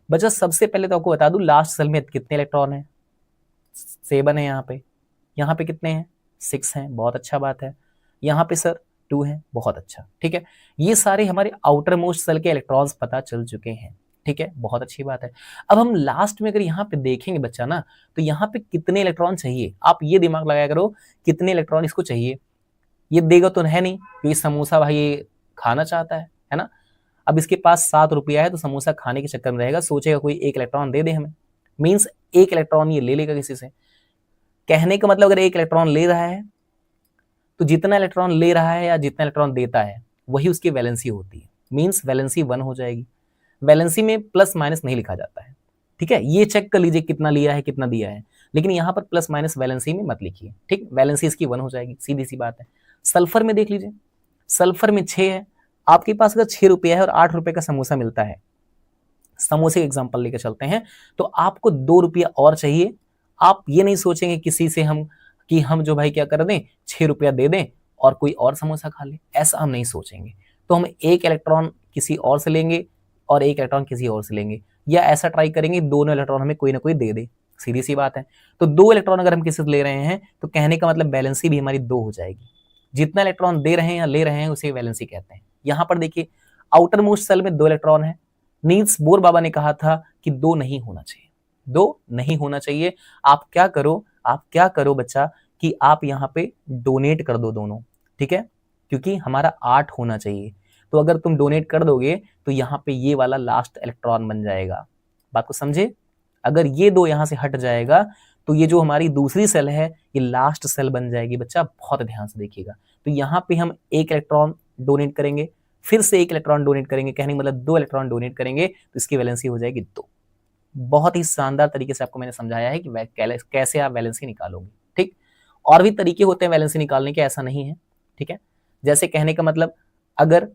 बच्चा। सबसे पहले तो आपको बता दूं, लास्ट सेल में कितने इलेक्ट्रॉन है, 7 है। यहाँ पे कितने हैं, 6 हैं, बहुत अच्छा बात है। यहाँ पे सर 2 है, बहुत अच्छा। ठीक है, ये सारे हमारे आउटर मोस्ट सेल के इलेक्ट्रॉन्स पता चल चुके हैं। ठीक है, बहुत अच्छी बात है। अब हम लास्ट में अगर यहाँ पे देखेंगे बच्चा ना, तो यहाँ पे कितने इलेक्ट्रॉन चाहिए, आप ये दिमाग लगाया करो कितने इलेक्ट्रॉन इसको चाहिए। ये देगा तो है नहीं, क्योंकि समोसा भाई ये खाना चाहता है ना। अब इसके पास 7 रुपया है, तो समोसा खाने के चक्कर में रहेगा, सोचेगा कोई 1 इलेक्ट्रॉन दे दे हमें, मीन्स 1 इलेक्ट्रॉन ये ले लेगा किसी से। कहने का मतलब, अगर 1 इलेक्ट्रॉन ले रहा है तो जितना इलेक्ट्रॉन ले रहा है या जितना इलेक्ट्रॉन देता है वही उसकी वैलेंसी होती है, मीन्स वैलेंसी 1 हो जाएगी। वैलेंसी में प्लस माइनस नहीं लिखा जाता है। ठीक है, ये चेक कर लीजिए कितना लिया है कितना दिया है, लेकिन यहाँ पर प्लस माइनस वैलेंसी में मत लिखिए। ठीक, वैलेंसी इसकी 1 हो जाएगी, सीधी सी बात है। सल्फर में देख लीजिए, सल्फर में 6 है। आपके पास अगर 6 रुपया है और 8 रुपए का समोसा मिलता है, समोसे का एग्जाम्पल लेकर चलते हैं, तो आपको 2 रुपया और चाहिए। आप ये नहीं सोचेंगे किसी से हम जो भाई क्या कर दें, 6 रुपया दे दें और कोई और समोसा खा ले, ऐसा हम नहीं सोचेंगे। तो हम 1 इलेक्ट्रॉन किसी और से लेंगे और 1 इलेक्ट्रॉन किसी और से लेंगे, या ऐसा ट्राई करेंगे दोनों इलेक्ट्रॉन हमें कोई ना कोई दे दे, सीधी सी बात है। तो 2 इलेक्ट्रॉन अगर हम किसी से ले रहे हैं तो कहने का मतलब वैलेंसी भी हमारी 2 हो जाएगी। जितना इलेक्ट्रॉन दे रहे हैं या ले रहे हैं उसे वैलेंसी कहते हैं। यहाँ पर देखिए, आउटर मोस्ट सेल में 2 इलेक्ट्रॉन है। नील्स बोर बाबा ने कहा था कि 2 नहीं होना चाहिए, 2 नहीं होना चाहिए। आप क्या करो बच्चा, कि आप यहाँ पे डोनेट कर दो दोनों। ठीक है, क्योंकि हमारा 8 होना चाहिए, तो अगर तुम डोनेट कर दोगे तो यहाँ पे ये वाला लास्ट इलेक्ट्रॉन बन जाएगा। बात को समझे, अगर ये 2 यहाँ से हट जाएगा तो ये जो हमारी दूसरी सेल है ये लास्ट सेल बन जाएगी। बच्चा बहुत ध्यान से देखिएगा। तो यहाँ पे हम 1 इलेक्ट्रॉन डोनेट करेंगे, फिर से 1 इलेक्ट्रॉन डोनेट करेंगे, कहने का मतलब 2 इलेक्ट्रॉन डोनेट करेंगे, तो इसकी वैलेंसी हो जाएगी 2। बहुत ही शानदार तरीके से आपको मैंने समझाया है कि कैसे आप वैलेंसी निकालोगे। ठीक, और भी तरीके होते हैं वैलेंसी निकालने के, ऐसा नहीं है। ठीक है, जैसे कहने का मतलब अगर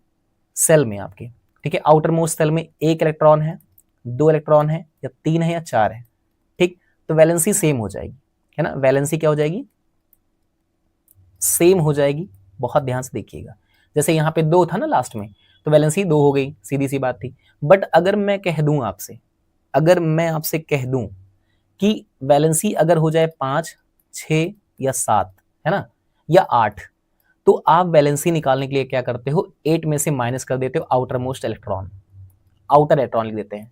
सेल में आपके, ठीक है, आउटर मोस्ट सेल में एक इलेक्ट्रॉन है, दो इलेक्ट्रॉन है, या तीन है, या चार है, ठीक, तो वैलेंसी सेम हो जाएगी, है ना। वैलेंसी क्या हो जाएगी, सेम हो जाएगी। बहुत ध्यान से देखिएगा, जैसे यहाँ पे दो था ना लास्ट में, तो वैलेंसी दो हो गई, सीधी सी बात थी। बट अगर मैं कह दूं आपसे, अगर मैं आपसे कह दूं कि वैलेंसी अगर हो जाए 5, 6 या 7, है ना, या 8, तो आप वैलेंसी निकालने के लिए क्या करते हो, 8 में से माइनस कर देते हो outer most electron, outer electron लिख देते हैं,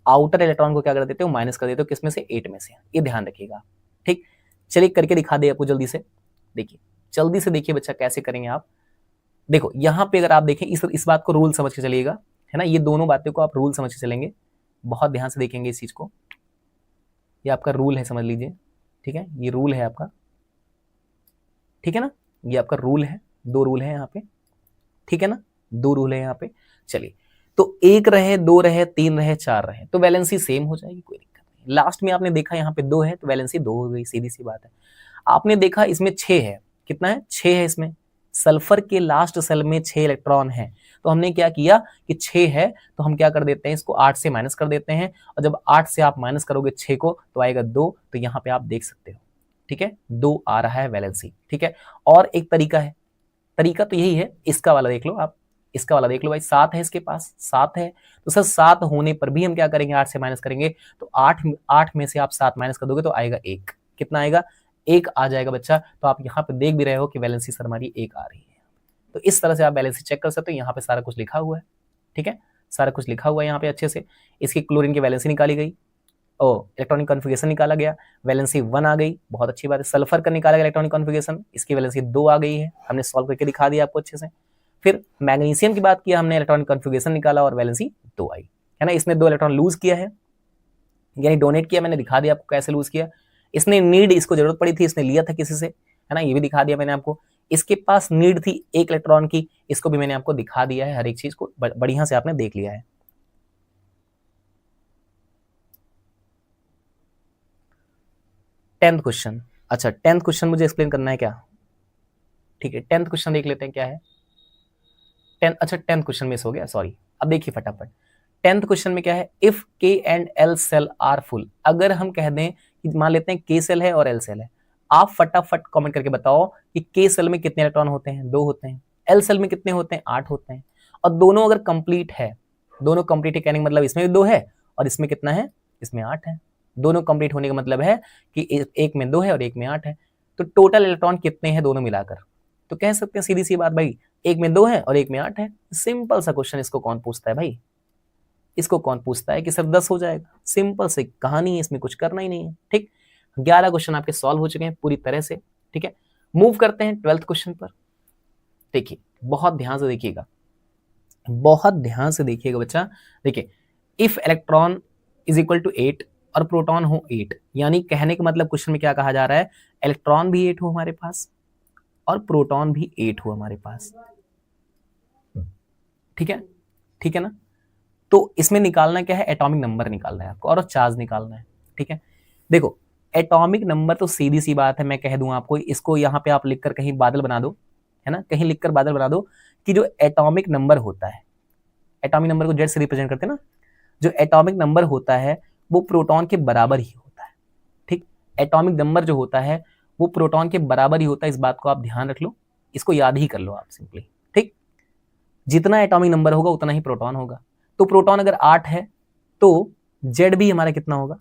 आउटर इलेक्ट्रॉन को क्या कर देते हो, माइनस कर देते हो, किसमें से, 8 में से। ये ध्यान रखिएगा। ठीक, चलिए करके दिखा दे आपको जल्दी से। देखिए, जल्दी से देखिए बच्चा, कैसे करेंगे आप। देखो यहाँ पे अगर आप देखें, इस बात को रूल समझ के चलिएगा, है ना, ये दोनों बातों को आप रूल समझ के चलेंगे, बहुत ध्यान से देखेंगे इस चीज को। ये आपका रूल है, समझ लीजिए। ठीक है, ये रूल है आपका, ठीक है ना, ये आपका रूल है, दो रूल है यहाँ पे, ठीक है ना, दो रूल है यहाँ पे। चलिए, तो एक रहे, दो रहे, तीन रहे, चार रहे, तो वैलेंसी सेम हो जाएगी, कोई दिक्कत नहीं। लास्ट में आपने देखा यहाँ पे दो है, तो वैलेंसी दो हो गई, सीधी सी बात है। आपने देखा इसमें 6 है, कितना है, 6 है इसमें, सल्फर के लास्ट सेल में 6 इलेक्ट्रॉन है, तो हमने क्या किया कि 6 है, तो हम क्या कर देते हैं, इसको 8 से माइनस कर देते हैं, और जब 8 से आप माइनस करोगे 6 को, तो आएगा 2, तो यहाँ पे आप देख सकते हो, ठीक है, 2 आ रहा है वैलेंसी। ठीक है, और एक तरीका है, तरीका तो यही है, इसका वाला देख लो आप, इसका वाला देख लो भाई, 7 है इसके पास, 7 है, तो सर 7 होने पर भी हम क्या करेंगे, 8 से माइनस करेंगे, तो 8 में से आप 7 माइनस कर दोगे तो आएगा 1, कितना आएगा, 1 आ जाएगा बच्चा। तो आप यहाँ पे देख भी रहे हो कि वैलेंसी सर हमारी 1 आ रही है। तो इस तरह से आप वैलेंसी चेक कर सकते हो, यहाँ पे सारा कुछ लिखा हुआ है, ठीक है, सारा कुछ लिखा हुआ है यहाँ पे अच्छे से। इसकी क्लोरीन की वैलेंसी निकाली गई, इलेक्ट्रॉनिक कॉन्फ़िगरेशन निकाला गया, वैलेंसी 1 आ गई, बहुत अच्छी बात है। सल्फर का निकाला गया इलेक्ट्रॉनिक कॉन्फ़िगरेशन, इसकी वैलेंसी 2 आ गई है, हमने सॉल्व करके दिखा दिया आपको अच्छे से। फिर मैग्नीशियम की बात किया हमने, इलेक्ट्रॉनिक कॉन्फ़िगरेशन निकाला और वैलेंसी 2 आई, है ना। इसने 2 इलेक्ट्रॉन लूज किया है, यानी डोनेट किया, मैंने दिखा दिया आपको कैसे लूज किया। इसने नीड, इसको जरूरत पड़ी थी, इसने लिया था किसी से, है ना, ये भी दिखा दिया मैंने आपको। इसके पास नीड थी 1 इलेक्ट्रॉन की, इसको भी मैंने आपको दिखा दिया है, हर एक चीज को बढ़िया से आपने देख लिया है। 10th क्वेश्चन, अच्छा 10th क्वेश्चन मुझे एक्सप्लेन करना है क्या, ठीक है, 10th क्वेश्चन देख लेते हैं क्या है। 10th क्वेश्चन मिस हो गया, सॉरी। अब देखिए फटाफट, 10th क्वेश्चन में क्या है, if K and L shell are full, अगर हम कह दें कि मान लेते हैं के सेल है और एल सेल है, आप फटाफट कमेंट करके बताओ कि के सेल में कितने इलेक्ट्रॉन होते हैं, 2 होते हैं, एल सेल में कितने होते हैं, 8 होते हैं, और दोनों अगर कंप्लीट है, दोनों कंप्लीट है कहने का मतलब इसमें भी 2 है और इसमें कितना है, इसमें 8 है। दोनों कंप्लीट होने का मतलब है कि एक में 2 है और एक में 8 है, तो टोटल इलेक्ट्रॉन कितने हैं दोनों मिलाकर, तो कह सकते हैं सीधी सी बात भाई, एक में 2 है और एक में 8 है। सिंपल सा क्वेश्चन, इसको कौन पूछता है भाई, इसको कौन पूछता है कि सर 10 हो जाएगा, सिंपल सी कहानी है, इसमें कुछ करना ही नहीं है। ठीक, 11 क्वेश्चन आपके सॉल्व हो चुके हैं पूरी तरह से। ठीक है, मूव करते हैं 12th क्वेश्चन पर। देखिए बहुत ध्यान से देखिएगा, बहुत ध्यान से देखिएगा बच्चा। देखिए, if electron is equal to 8 और प्रोटॉन हो 8, यानी कहने का मतलब क्वेश्चन में क्या कहा जा रहा है, इलेक्ट्रॉन भी 8 हो हमारे पास और प्रोटॉन भी 8 हो हमारे पास, ठीक है, ठीक है ना। तो इसमें निकालना क्या है, एटॉमिक नंबर निकालना है आपको और चार्ज निकालना है। ठीक है, देखो एटॉमिक नंबर तो सीधी सी बात है, मैं कह दूं आपको, इसको यहाँ पे आप लिखकर कहीं बादल बना दो, है ना, कहीं लिखकर बादल बना दो कि जो एटॉमिक नंबर होता है, एटॉमिक नंबर को जेड से रिप्रेजेंट करते हैं ना, जो एटॉमिक नंबर होता है वो प्रोटॉन के बराबर ही होता है। ठीक, एटॉमिक नंबर जो होता है वो प्रोटॉन के बराबर ही होता है, इस बात को आप ध्यान रख लो, इसको याद ही कर लो आप सिंपली। ठीक, जितना एटॉमिक नंबर होगा उतना ही प्रोटॉन होगा, तो प्रोटॉन अगर 8 है तो जेड भी हमारा कितना होगा,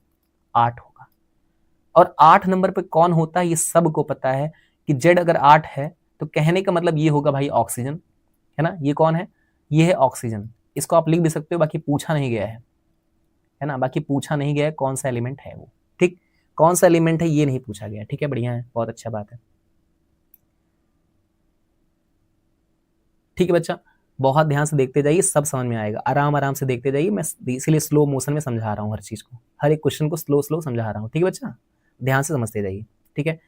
8 होगा। और 8 नंबर पे कौन होता है ये सबको पता है कि जेड अगर 8 है तो कहने का मतलब ये होगा भाई ऑक्सीजन, है ना। ये कौन है, ये है ऑक्सीजन, इसको आप लिख भी सकते हो, बाकी पूछा नहीं गया है ना, बाकी पूछा नहीं गया है कौन सा एलिमेंट है वो। ठीक, कौन सा एलिमेंट है ये नहीं पूछा गया, ठीक है, बढ़िया है, बहुत अच्छा बात है। ठीक है बच्चा, बहुत ध्यान से देखते जाइए, सब समझ में आएगा, आराम आराम से देखते जाइए, मैं इसीलिए स्लो मोशन में समझा रहा हूँ हर चीज को, हर एक क्वेश्चन को स्लो स्लो समझा रहा हूँ। ठीक है बच्चा, ध्यान से समझते जाइए। ठीक है,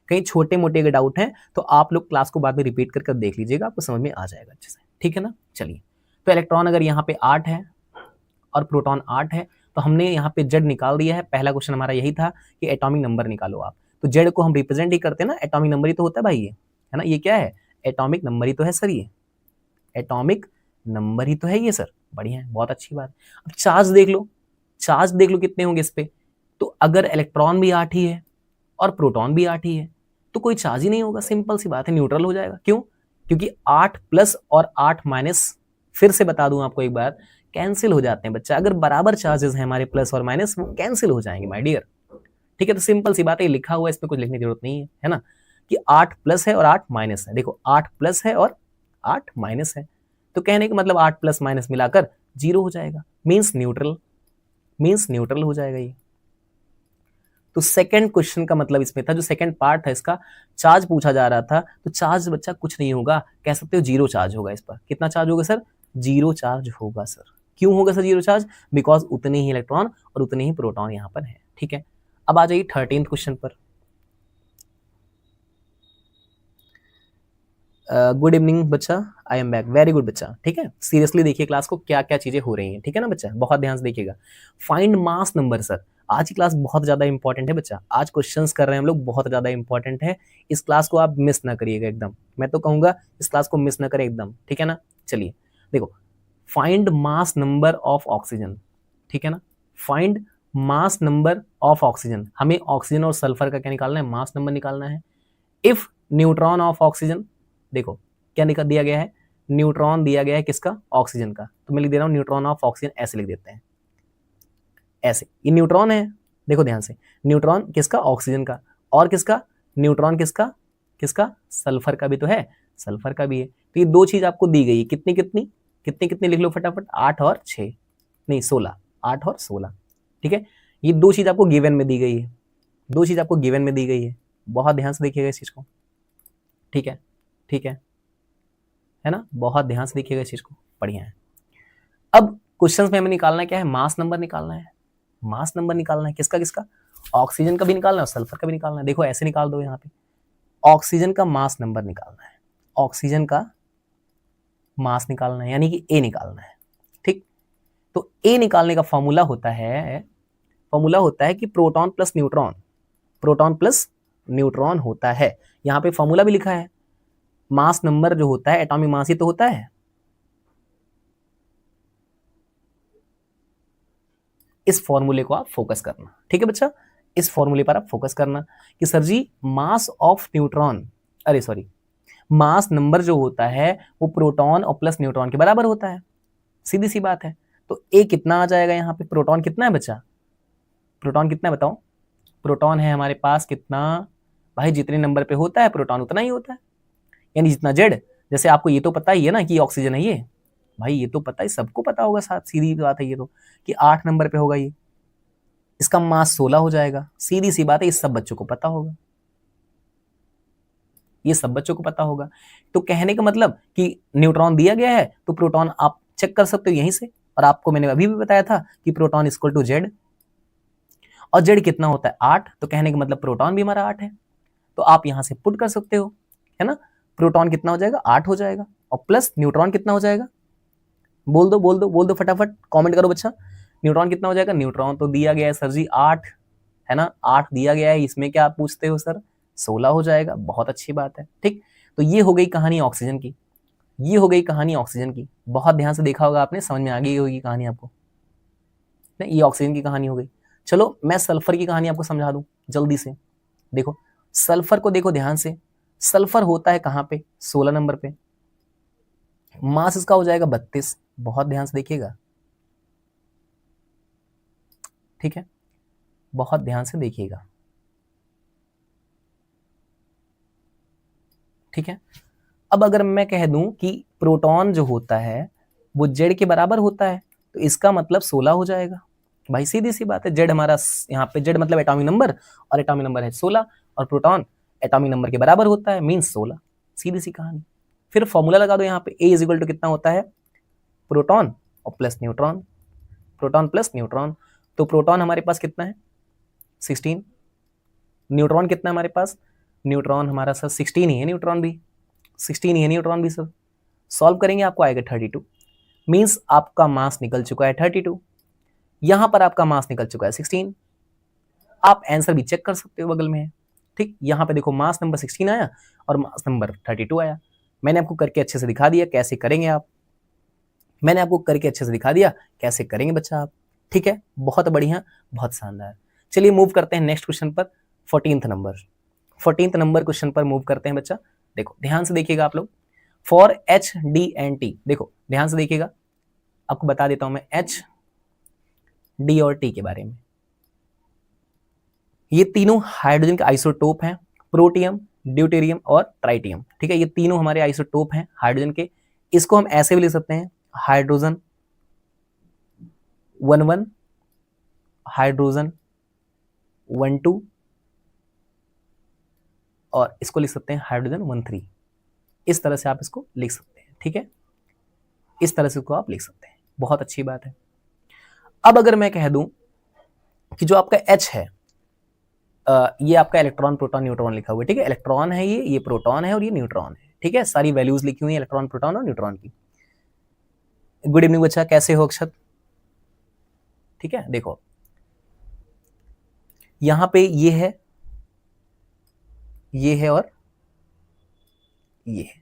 कहीं छोटे मोटे अगर डाउट हैं तो आप लोग क्लास को बाद में रिपीट कर देख लीजिएगा, आपको समझ में आ जाएगा अच्छे से। ठीक है ना, चलिए, तो इलेक्ट्रॉन अगर यहाँ पे 8 है और प्रोटॉन 8 है तो हमने यहाँ पे जेड निकाल दिया है। पहला क्वेश्चन हमारा यही था कि एटॉमिक नंबर निकालो आप, तो जेड को हम रिप्रेजेंट ही करते हैं ना, एटॉमिक नंबर ही तो होता है भाई ये, है ना। ये क्या है, एटॉमिक नंबर ही तो है सर, ये एटॉमिक नंबर ही तो है ये सर। बढ़िया है, बहुत अच्छी बात। अब चार्ज देख लो, चार्ज देख लो कितने होंगे इस पे। तो अगर इलेक्ट्रॉन भी 8 ही है और प्रोटॉन भी 8 ही है तो कोई चार्ज ही नहीं होगा, सिंपल सी बात है, न्यूट्रल हो जाएगा। क्यों? क्योंकि 8 प्लस और 8 माइनस, फिर से बता दूं आपको एक बार, कैंसिल हो जाते हैं बच्चा। अगर बराबर चार्जेस हैं हमारे प्लस और माइनस, वो कैंसिल हो जाएंगे माय डियर। ठीक है, तो सिंपल सी बात है, लिखा हुआ है, इसमें कुछ लिखने की जरूरत नहीं है ना, कि 8 प्लस है और 8 माइनस है। देखो 8 प्लस है और 8 माइनस है, तो कहने का मतलब 8 प्लस माइनस मिलाकर 0 हो जाएगा, मीन्स न्यूट्रल, मीन्स न्यूट्रल हो जाएगा ये। तो सेकंड क्वेश्चन का मतलब इसमें था, जो सेकंड पार्ट था इसका, चार्ज पूछा जा रहा था, तो चार्ज बच्चा कुछ नहीं होगा, कह सकते हो 0 चार्ज होगा इस पर। कितना चार्ज होगा सर? 0 चार्ज होगा सर। क्यों होगा सर 0 चार्ज? बिकॉज उतने ही इलेक्ट्रॉन और उतने ही प्रोटॉन यहाँ पर है। ठीक है, अब आ जाइए 13th क्वेश्चन पर। गुड इवनिंग बच्चा, I am back, very good बच्चा। ठीक है, सीरियसली देखिए क्लास को, क्या क्या चीजें हो रही हैं, ठीक है ना बच्चा, बहुत ध्यान से देखिएगा। फाइंड मास नंबर सर, आज की क्लास बहुत ज्यादा इंपॉर्टेंट है बच्चा, आज क्वेश्चंस कर रहे हैं हम लोग, बहुत ज्यादा इंपॉर्टेंट है। इस क्लास को आप मिस ना करिएगा एकदम, मैं तो कहूंगा इस क्लास को मिस ना करें एकदम, ठीक है ना। चलिए देखो, find mass number of oxygen, ठीक है ना, find mass number of oxygen. हमें ऑक्सीजन और सल्फर का क्या निकालना है? मास नंबर निकालना है। इफ न्यूट्रॉन ऑफ ऑक्सीजन, देखो क्या निकल दिया गया है, न्यूट्रॉन दिया गया है किसका? ऑक्सीजन का, तो मैं लिख दे रहा हूं न्यूट्रॉन ऑफ ऑक्सीजन, ऐसे लिख देते हैं, ऐसे। ये न्यूट्रॉन है, देखो ध्यान से, न्यूट्रॉन किसका? ऑक्सीजन का। और किसका? न्यूट्रॉन किसका? किसका? सल्फर का भी तो है, सल्फर का भी है। तो ये दो चीज आपको दी गई है, कितनी कितनी कितनी कितनी लिख लो फटाफट, 8 और 6, नहीं 16, 8 और 16। ठीक है, ये दो चीज आपको गिवन में दी गई है, दो चीज आपको गिवन में दी गई है, बहुत ध्यान से देखिएगा इस चीज को। ठीक है, ठीक है ना, बहुत ध्यान से देखिएगा इस चीज को, बढ़िया है। अब क्वेश्चंस में हमें निकालना क्या है? मास नंबर निकालना है, मास नंबर निकालना है, किसका किसका? ऑक्सीजन का भी निकालना है और सल्फर का भी निकालना है। देखो ऐसे निकाल दो, यहाँ पे ऑक्सीजन का मास नंबर निकालना है, ऑक्सीजन का मास निकालना है, यानी कि ए निकालना है। ठीक, तो ए निकालने का फॉर्मूला होता है, फॉर्मूला होता है कि proton plus neutron, proton plus neutron होता है। यहाँ पे फॉर्मूला भी लिखा है, मास नंबर जो होता है, एटॉमिक मास ही तो होता है। इस फॉर्मूले को आप फोकस करना, ठीक है बच्चा, इस फॉर्मूले पर आप फोकस करना कि sir ji mass of neutron, अरे सॉरी, मास नंबर जो होता है वो प्रोटॉन और प्लस न्यूट्रॉन के बराबर होता है, सीधी सी बात है। तो ए कितना आ जाएगा यहाँ पे? प्रोटॉन कितना है बच्चा? प्रोटॉन कितना है बताओ? प्रोटॉन है हमारे पास कितना भाई? जितने नंबर पे होता है प्रोटॉन उतना ही होता है, यानी जितना जेड। जैसे आपको ये तो पता ही है ना कि ऑक्सीजन है ये, भाई ये तो पता है, सबको पता होगा, साथ सीधी बात है ये तो, कि 8 नंबर पे होगा ये, इसका मास 16 हो जाएगा, सीधी सी बात है, इस सब बच्चों को पता होगा, ये सब बच्चों को पता होगा। तो कहने का मतलब कि न्यूट्रॉन दिया गया है तो प्रोटॉन आप चेक कर सकते हो यहीं से, और आपको मैंने अभी भी बताया था कि प्रोटॉन इक्वल टू जेड, और जेड कितना होता है? 8, तो कहने का मतलब प्रोटॉन भी हमारा 8 है, तो आप यहां से पुट कर सकते हो, है ना। प्रोटॉन कितना हो जाएगा? 8 हो जाएगा, और प्लस न्यूट्रॉन कितना हो जाएगा? बोल दो बोल दो बोल दो फटाफट, कमेंट करो बच्चा, न्यूट्रॉन कितना हो जाएगा? न्यूट्रॉन तो दिया गया है सर जी 8, है ना, 8 दिया गया है, इसमें क्या आप पूछते हो सर? 16 हो जाएगा, बहुत अच्छी बात है। ठीक, तो ये हो गई कहानी ऑक्सीजन की, ये हो गई कहानी ऑक्सीजन की, बहुत ध्यान से देखा होगा आपने, समझ में आ गई होगी कहानी आपको, ये ऑक्सीजन की कहानी हो गई। चलो मैं सल्फर की कहानी आपको समझा दूं जल्दी से। देखो सल्फर को देखो ध्यान से, सल्फर होता है कहां पे? 16 नंबर पे, मास इसका हो जाएगा 32, बहुत ध्यान से देखिएगा, ठीक है, बहुत ध्यान से देखिएगा, ठीक है। अब अगर मैं कह दूं कि प्रोटॉन जो होता है वो जेड के बराबर होता है, तो इसका मतलब 16 हो जाएगा, भाई सीधी सी बात है, जेड हमारा यहाँ पे, जेड मतलब एटॉमिक नंबर, और एटॉमिक नंबर है 16, और प्रोटॉन एटॉमिक नंबर के बराबर होता है, मीन्स 16, सीधी सी कहानी। फिर फॉर्मूला लगा दो यहाँ पे, ए इज इक्वल टू कितना होता है? प्रोटॉन और plus neutron, proton plus neutron, तो प्रोटॉन हमारे पास कितना है? 16, न्यूट्रॉन कितना है हमारे पास? न्यूट्रॉन हमारा सर 16 ही है, न्यूट्रॉन भी 16 ही है, न्यूट्रॉन भी सर। सॉल्व करेंगे आपको आएगा 32, मीन्स आपका मास निकल चुका है 32। यहां पर आपका मास निकल चुका है 16। आप आंसर भी चेक कर सकते हो, बगल में है। ठीक, यहां पे देखो मास नंबर 16 आया और मास नंबर 32 आया। मैंने आपको करके अच्छे से दिखा दिया कैसे करेंगे आप, मैंने आपको करके अच्छे से दिखा दिया कैसे करेंगे बच्चा आप। ठीक है, बहुत बढ़िया, बहुत शानदार। चलिए मूव करते हैं नेक्स्ट क्वेश्चन पर, 14th नंबर क्वेश्चन पर मूव करते हैं बच्चा। देखो ध्यान से देखिएगा आप लोग, for H D and T, देखो ध्यान से देखिएगा, आपको बता देता हूं मैं एच डी और टी के बारे में। ये तीनों हाइड्रोजन के आइसोटोप हैं, प्रोटियम, ड्यूटेरियम और ट्राइटियम। ठीक है, ये तीनों हमारे आइसोटोप हैं हाइड्रोजन के। इसको हम ऐसे भी लिख सकते हैं, हाइड्रोजन 11, हाइड्रोजन 12 और इसको लिख सकते हैं हाइड्रोजन 13। इस तरह से आप इसको लिख सकते हैं। ठीक है, इस तरह से इसको आप लिख सकते हैं, बहुत अच्छी बात है। अब अगर मैं कह दूं कि जो आपका H है, ये आपका इलेक्ट्रॉन प्रोटॉन न्यूट्रॉन लिखा हुआ है। ठीक है, इलेक्ट्रॉन है, ये प्रोटॉन है और ये न्यूट्रॉन है। ठीक है, सारी वैल्यूज लिखी हुई है इलेक्ट्रॉन प्रोटॉन और न्यूट्रॉन की। गुड इवनिंग बच्चा, कैसे हो अक्षत? ठीक है, देखो यहां पे ये है और ये है,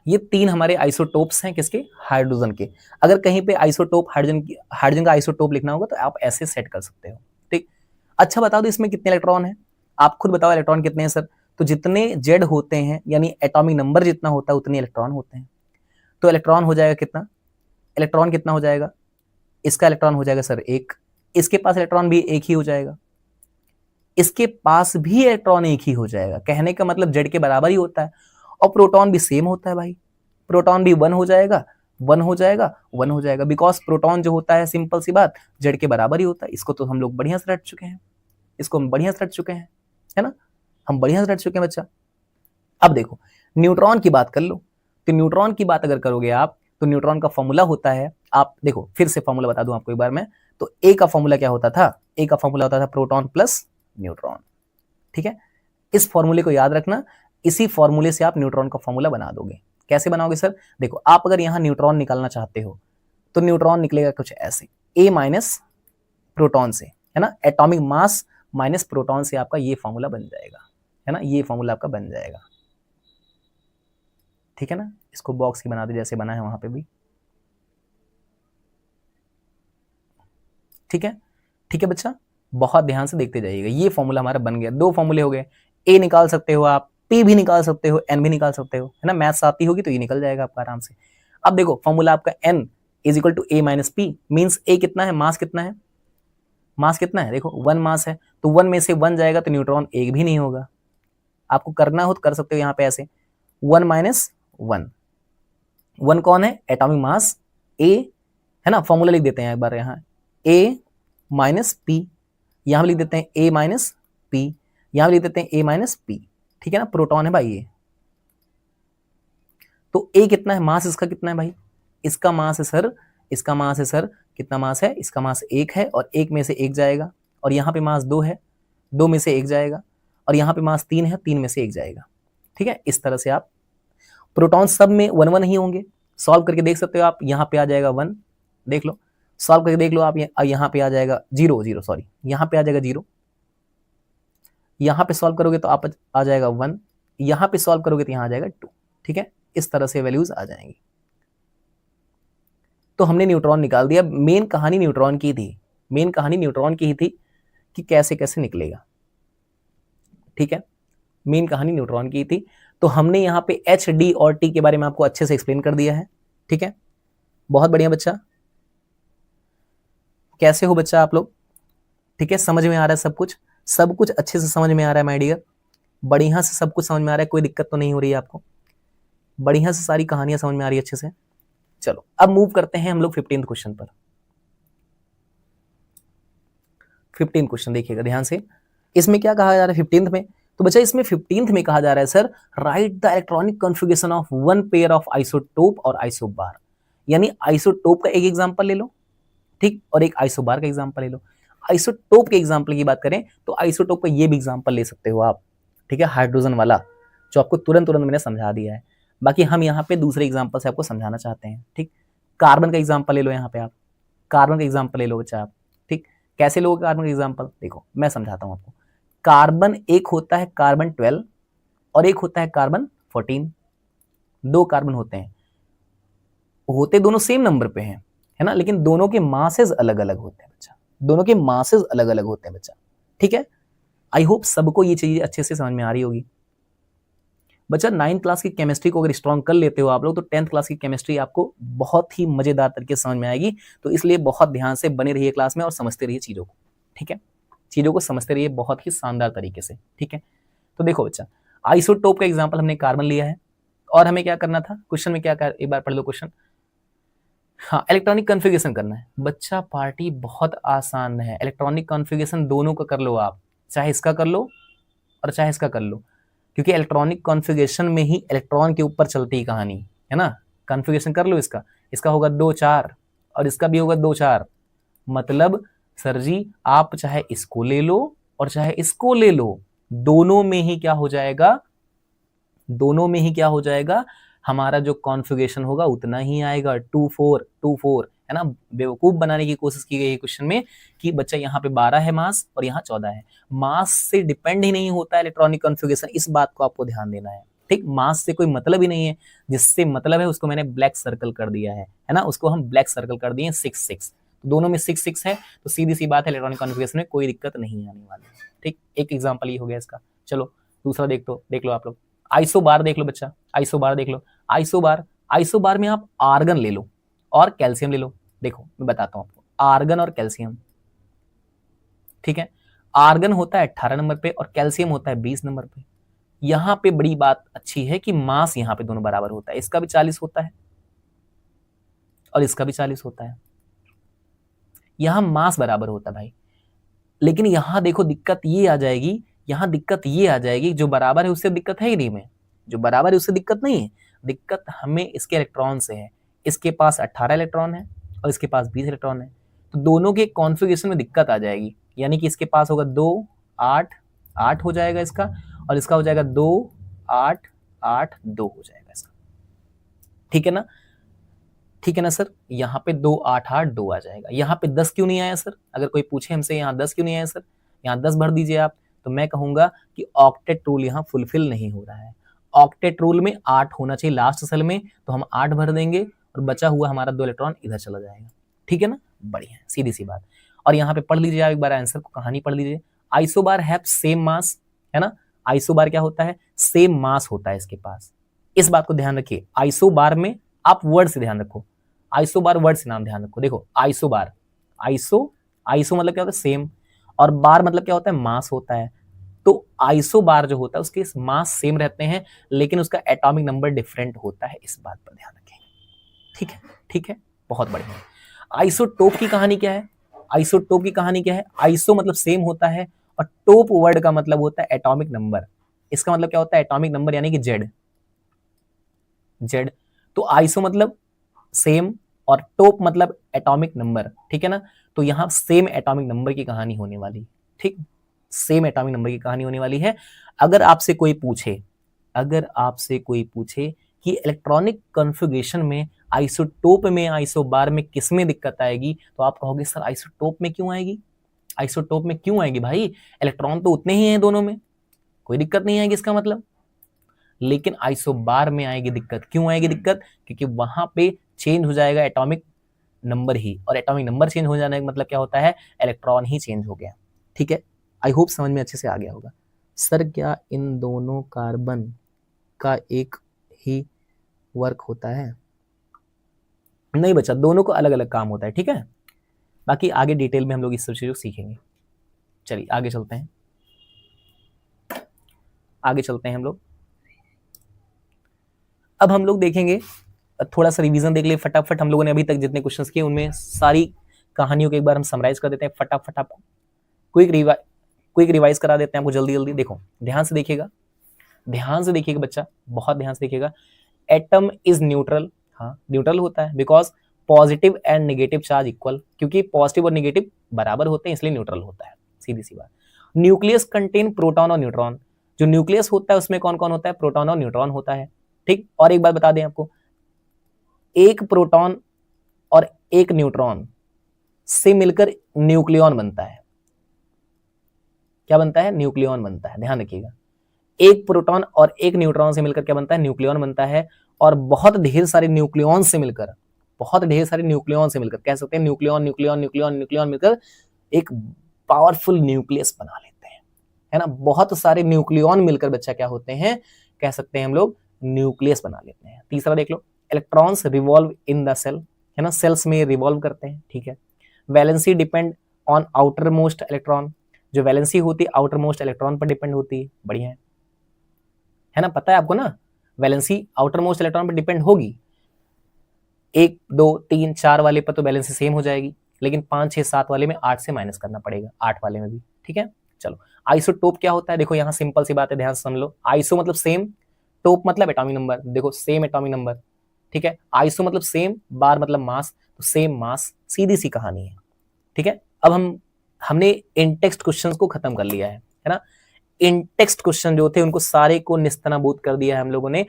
ये तीन हमारे आइसोटोप्स हैं किसके? हाइड्रोजन के। अगर कहीं पे आइसोटोप हाइड्रोजन का आइसोटोप लिखना होगा तो आप ऐसे सेट कर सकते हो। ठीक, अच्छा बताओ तो इसमें कितने इलेक्ट्रॉन हैं? आप खुद बताओ इलेक्ट्रॉन कितने हैं सर? तो जितने जेड होते हैं यानी एटॉमिक नंबर जितना होता है उतने इलेक्ट्रॉन होते हैं। तो इलेक्ट्रॉन हो जाएगा कितना? इलेक्ट्रॉन कितना हो जाएगा? इसका इलेक्ट्रॉन हो जाएगा सर 1, इसके पास इलेक्ट्रॉन भी 1 ही हो जाएगा, इसके पास भी इलेक्ट्रॉन 1 ही हो जाएगा। कहने का मतलब जेड के बराबर ही होता है। और प्रोटॉन भी सेम होता है भाई, प्रोटॉन भी 1 हो जाएगा, 1 हो जाएगा, 1 हो जाएगा, बिकॉज प्रोटॉन जो होता है सिंपल सी बात जेड के बराबर ही होता है। इसको तो हम लोग बढ़िया से रट चुके हैं, इसको हम बढ़िया से रट चुके हैं, है ना, हम बढ़िया से रट चुके हैं बच्चा। अब देखो न्यूट्रॉन की बात कर लो, तो न्यूट्रॉन की बात अगर करोगे आप तो न्यूट्रॉन का फॉर्मूला होता है, आप देखो फिर से फॉर्मूला बता दूं आपको एक बार मैं, तो ए का फॉर्मूला क्या होता था? ए का फॉर्मूला होता था प्रोटॉन प्लस न्यूट्रॉन। ठीक है, इस फॉर्मूले को याद रखना, इसी फॉर्मूले से आप न्यूट्रॉन का फॉर्मूला बना दोगे। कैसे बनाओगे सर? देखो आप अगर यहां न्यूट्रॉन निकालना चाहते हो तो न्यूट्रॉन निकलेगा कुछ ऐसे, ए माइनस प्रोटॉन से, है ना, एटॉमिक मास माइनस प्रोटॉन से आपका ये फॉर्मूला बन जाएगा, है ना, ये फॉर्मूला आपका बन जाएगा। ठीक है ना, इसको बॉक्स की बना दो जैसे बना है वहां पे भी। ठीक है, ठीक है बच्चा, बहुत ध्यान से देखते जाइएगा। ये फॉर्मूला हमारा बन गया, 2 फॉर्मूले हो गए। ए निकाल सकते हो आप, पी भी निकाल सकते हो, एन भी निकाल सकते हो, है ना, मैथ्स आती होगी तो ये निकल जाएगा आपका आराम से। अब देखो फॉर्मूला आपका N is equal to A minus P, means A कितना है, मास कितना है, मास कितना है, देखो 1 मास है, तो 1 में से 1 जाएगा तो न्यूट्रॉन एक भी नहीं होगा। आपको करना हो तो कर सकते हो यहाँ पे ऐसे, 1 माइनस 1, 1 कौन है? एटॉमिक मास ए, है ना, फॉर्मूला लिख देते हैं एक बार यहाँ, ए माइनस पी, यहां लिख देते हैं ए माइनस पी, यहां लिख देते हैं ए माइनस पी। ठीक है ना, प्रोटॉन है भाई ये, तो ए कितना है, मास इसका कितना है भाई? इसका मास है सर, इसका मास है सर, कितना मास है? इसका मास 1 है और 1 में से 1 जाएगा, और यहाँ पे मास 2 है, 2 में से 1 जाएगा, और यहाँ पे मास 3 है, 3 में से 1 जाएगा। ठीक है, इस तरह से आप प्रोटॉन सब में 1 1 ही होंगे। सॉल्व करके देख सकते हो आप, यहाँ पे आ जाएगा 1, देख लो, सॉल्व करके देख लो आप, यहाँ पे आ जाएगा 0, सॉरी यहाँ पे आ जाएगा 0, यहाँ पे सॉल्व करोगे तो आप आ जाएगा 1, यहाँ पे सॉल्व करोगे तो यहाँ आ जाएगा 2। ठीक है, इस तरह से वैल्यूज आ जाएंगी। तो हमने न्यूट्रॉन निकाल दिया। मेन कहानी न्यूट्रॉन की थी, मेन कहानी न्यूट्रॉन की ही थी कि कैसे कैसे निकलेगा। ठीक है, मेन कहानी न्यूट्रॉन की थी। तो हमने यहाँ पे एच डी और टी के बारे में आपको अच्छे से एक्सप्लेन कर दिया है। ठीक है, बहुत बढ़िया बच्चा, कैसे हो बच्चा आप लोग? ठीक है, समझ में आ रहा है सब कुछ? सब कुछ अच्छे से समझ में आ रहा है माय डियर? बढ़िया से सब कुछ समझ में आ रहा है, कोई दिक्कत तो नहीं हो रही है आपको? बढ़िया से सारी कहानियां समझ में आ रही है अच्छे से? चलो अब मूव करते हैं हम लोग 15th क्वेश्चन पर। 15th क्वेश्चन देखिएगा ध्यान से, इसमें क्या कहा जा रहा है 15th में? तो बच्चा इसमें 15th में कहा जा रहा है sir, right the electronic configuration of one pair of isotope और आइसोबार। यानी आइसोटोप का एक एग्जांपल ले लो, ठीक, और एक आइसोबार का एग्जांपल ले लो। आइसोटोप के एग्जांपल की बात करें तो आइसोटोप का ये भी एग्जांपल ले सकते हो आप, ठीक है, हाइड्रोजन वाला, जो आपको तुरंत मैंने समझा दिया है। बाकी हम यहाँ पे दूसरे एग्जांपल से आपको समझाना चाहते हैं। ठीक, कार्बन का एग्जांपल ले लो यहाँ पे आप, कार्बन का एग्जाम्पल ले लो बच्चा आप, ठीक। कैसे लोगे कार्बन का एग्जाम्पल, देखो मैं समझाता हूँ आपको। कार्बन एक होता है कार्बन 12 और एक होता है कार्बन 14, दो कार्बन होते हैं, होते दोनों सेम नंबर पे हैं, है ना, लेकिन दोनों के मासेस अलग अलग होते हैं बच्चा, दोनों के मासेस अलग अलग होते हैं बच्चा, ठीक है। आई होप सबको ये चीज अच्छे से समझ में आ रही होगी बच्चा। 9th क्लास की केमिस्ट्री को अगर स्ट्रॉन्ग कर लेते हो आप लोग तो 10th क्लास की केमिस्ट्री आपको बहुत ही मजेदार तरीके से समझ में आएगी। तो इसलिए बहुत ध्यान से बने रहिए क्लास में और समझते रहिए चीजों को, ठीक है, चीजों को समझते रहिए बहुत ही शानदार तरीके से, ठीक है। तो देखो बच्चा, आइसोटोप का एग्जाम्पल हमने कार्बन लिया है और हमें क्या करना था क्वेश्चन में, क्या कर, एक बार पढ़ लो क्वेश्चन। हाँ, इलेक्ट्रॉनिक कॉन्फ़िगरेशन करना है बच्चा। पार्टी बहुत आसान है, इलेक्ट्रॉनिक कॉन्फ़िगरेशन दोनों का कर लो आप, चाहे इसका कर लो और चाहे इसका कर लो, क्योंकि इलेक्ट्रॉनिक कॉन्फ़िगरेशन में ही इलेक्ट्रॉन के ऊपर चलती है कहानी, है ना। कॉन्फ़िगरेशन कर लो इसका, इसका होगा 2-4 और इसका भी होगा 2-4, मतलब सर जी आप चाहे इसको ले लो और चाहे इसको ले लो, दोनों में ही क्या हो जाएगा, दोनों में ही क्या हो जाएगा, हमारा जो कॉन्फ़िगरेशन होगा उतना ही आएगा, 2-4 है ना। बेवकूफ बनाने की कोशिश की गई है क्वेश्चन में कि बच्चा यहाँ पे 12 है मास और यहाँ 14 है, मास से डिपेंड ही नहीं होता है इलेक्ट्रॉनिक कॉन्फ़िगरेशन, इस बात को आपको ध्यान देना है, ठीक। मास से कोई मतलब ही नहीं है, जिससे मतलब है उसको मैंने ब्लैक सर्कल कर दिया है ना, उसको हम ब्लैक सर्कल कर दिए 6-6, दोनों में 6-6 है, तो सीधी सी बात है इलेक्ट्रॉनिक कॉन्फ़िगरेशन में कोई दिक्कत नहीं आने वाली, ठीक। एक एग्जाम्पल ये हो गया इसका। चलो दूसरा देख लो आप लोग, आइसोबार देख लो बच्चा, आइसोबार देख लो। आइसोबार में आप आर्गन ले लो और कैल्शियम ले लो। देखो मैं बताता हूं आपको, आर्गन और कैल्शियम, ठीक है। आर्गन होता है 18 नंबर पे और कैल्शियम होता है 20 नंबर पे। यहां पे बड़ी बात अच्छी है कि मास यहां पे दोनों बराबर होता है, इसका भी 40 होता है और इसका भी 40 होता है, यहां मास बराबर होता है भाई। लेकिन यहां देखो दिक्कत ये आ जाएगी, यहां दिक्कत ये आ जाएगी, जो बराबर है उससे दिक्कत है ही नहीं, में जो बराबर है उससे दिक्कत नहीं है, दिक्कत हमें इसके इलेक्ट्रॉन से है। इसके पास 18 इलेक्ट्रॉन है और इसके पास 20 इलेक्ट्रॉन है, तो दोनों के कॉन्फ़िगरेशन में दिक्कत आ जाएगी, यानी कि इसके पास होगा 2 8 8 हो जाएगा इसका, और इसका हो जाएगा 2 8 8 2 हो जाएगा इसका, ठीक है ना, ठीक है ना सर। यहाँ पे 2 8 8 2 आ जाएगा। यहाँ पे 10 क्यों नहीं आया सर, अगर कोई पूछे हमसे यहाँ 10 क्यों नहीं आया सर, यहाँ 10 भर दीजिए आप, तो मैं कहूंगा कि ऑक्टेट रूल यहाँ फुलफिल नहीं हो रहा है। ऑक्टेट रूल में 8 होना चाहिए लास्ट सेल में, तो हम 8 भर देंगे और बचा हुआ हमारा 2 इलेक्ट्रॉन इधर चला जाएगा, ठीक है ना, बढ़िया, सीधी सी बात। और यहाँ पे पढ़ लीजिए आप एक बार आंसर को, कहानी पढ़ लीजिए। आइसोबार हैव सेम मास, है ना, आइसोबार क्या होता है, सेम मास होता है इसके पास, इस बात को ध्यान रखिए। आइसोबार में आप वर्ड से ध्यान रखो, आइसोबार वर्ड से नाम ध्यान रखो। देखो आइसोबार, आइसो मतलब क्या होता है, सेम, और बार मतलब क्या होता है, मास होता है। तो आइसोबार जो होता है उसके मास सेम रहते हैं, लेकिन उसका एटॉमिक नंबर डिफरेंट होता है, इस बात पर ध्यान रखें, ठीक है, ठीक है, बहुत बढ़िया। आइसोटोप की कहानी क्या है, आइसोटोप की कहानी क्या है, आइसो मतलब सेम होता है और टोप वर्ड का मतलब होता है एटॉमिक नंबर, इसका मतलब क्या होता है, एटॉमिक नंबर यानी कि जेड, जेड। तो आइसो मतलब सेम और टोप मतलब एटॉमिक नंबर, ठीक है ना। तो यहां सेम एटॉमिक नंबर की कहानी होने वाली, ठीक, सेम एटॉमिक नंबर की कहानी होने वाली है। अगर आपसे कोई पूछे, अगर आपसे कोई पूछे कि इलेक्ट्रॉनिक कॉन्फ़िगरेशन में आइसोटोप में, आइसोबार में किस में दिक्कत आएगी, तो आप कहोगे सर आइसोटोप में क्यों आएगी, आइसोटोप में क्यों आएगी भाई, इलेक्ट्रॉन तो उतने ही हैं दोनों में, कोई दिक्कत नहीं आएगी इसका मतलब। लेकिन आइसोबार में आएगी दिक्कत, क्यों आएगी दिक्कत, क्योंकि वहां पे चेंज हो जाएगा एटॉमिक नंबर ही, और एटॉमिक नंबर चेंज हो जाने का मतलब क्या होता है, इलेक्ट्रॉन ही चेंज हो गया, ठीक है। आई होप समझ में अच्छे से आ गया होगा। सर क्या इन दोनों कार्बन का एक ही वर्क होता है, नहीं बच्चा, दोनों को अलग अलग काम होता है, ठीक है। बाकी आगे डिटेल में हम लोग इस सब चीजों को सीखेंगे। चलिए आगे चलते हैं, आगे चलते हैं हम लोग। अब हम लोग देखेंगे, थोड़ा सा रिवीजन देख ले फटाफट, हम लोगों ने अभी तक जितने क्वेश्चंस किए उनमें सारी कहानियों को एक बार हम समराइज कर देते हैं फटाफट, आपको क्विक रिवाइज करा देते हैं आपको जल्दी जल्दी। देखो ध्यान से देखिएगा, ध्यान से देखिएगा बच्चा, बहुत ध्यान से देखिएगा। एटम इज न्यूट्रल, हाँ न्यूट्रल होता है, because positive and negative charge equal, क्योंकि पॉजिटिव और नेगेटिव बराबर होते हैं इसलिए न्यूट्रल होता है, सीधी सी बात। न्यूक्लियस कंटेन प्रोटॉन और न्यूट्रॉन, जो न्यूक्लियस होता है उसमें कौन कौन होता है, प्रोटॉन और न्यूट्रॉन होता है, ठीक। और एक बात बता दें आपको, एक प्रोटॉन और एक न्यूट्रॉन से मिलकर न्यूक्लियॉन बनता है। क्या बनता है? न्यूक्लियॉन बनता है, ध्यान रखिएगा। एक प्रोटॉन और एक न्यूट्रॉन से मिलकर क्या बनता है? न्यूक्लियॉन बनता है। और बहुत ढेर सारे न्यूक्लियॉन से मिलकर, बहुत ढेर सारे न्यूक्लियॉन से मिलकर, कह सकते हैं न्यूक्लियॉन न्यूक्लियॉन न्यूक्लियॉन न्यूक्लियॉन मिलकर एक पावरफुल न्यूक्लियस बना लेते हैं, है ना। बहुत सारे न्यूक्लियॉन मिलकर बच्चा क्या होते हैं? कह सकते हैं हम लोग न्यूक्लियस बना लेते हैं। तीसरा देख लो, electrons revolve in the shell, है ना, सेल्स में रिवॉल्व करते हैं, ठीक है। Valency depend on outermost electron, जो वैलेंसी होती है आउटर मोस्ट इलेक्ट्रॉन पर डिपेंड होती है। बढ़िया है ना, पता है आपको ना, वैलेंसी आउटर मोस्ट इलेक्ट्रॉन पर डिपेंड होगी। 1 2 3 4 वाले पर तो वैलेंसी सेम हो जाएगी, लेकिन 5 6 7 वाले में 8 से माइनस करना पड़ेगा, 8 वाले में भी, ठीक है। चलो, आइसोटोप क्या होता है? देखो यहाँ सिंपल सी बात है, ध्यान से समझ लो। आइसो मतलब सेम, टोप मतलब एटॉमिक नंबर, देखो सेम एटॉमिक नंबर, ठीक है। आइसो मतलब सेम, बार मतलब मास, तो सेम मास, सीधी सी कहानी है, ठीक है। अब हमने इन टेक्स्ट क्वेश्चंस को खत्म कर लिया है ना। इन टेक्स्ट क्वेश्चन जो थे उनको सारे को निस्तनाबूद कर दिया है हम लोगों ने।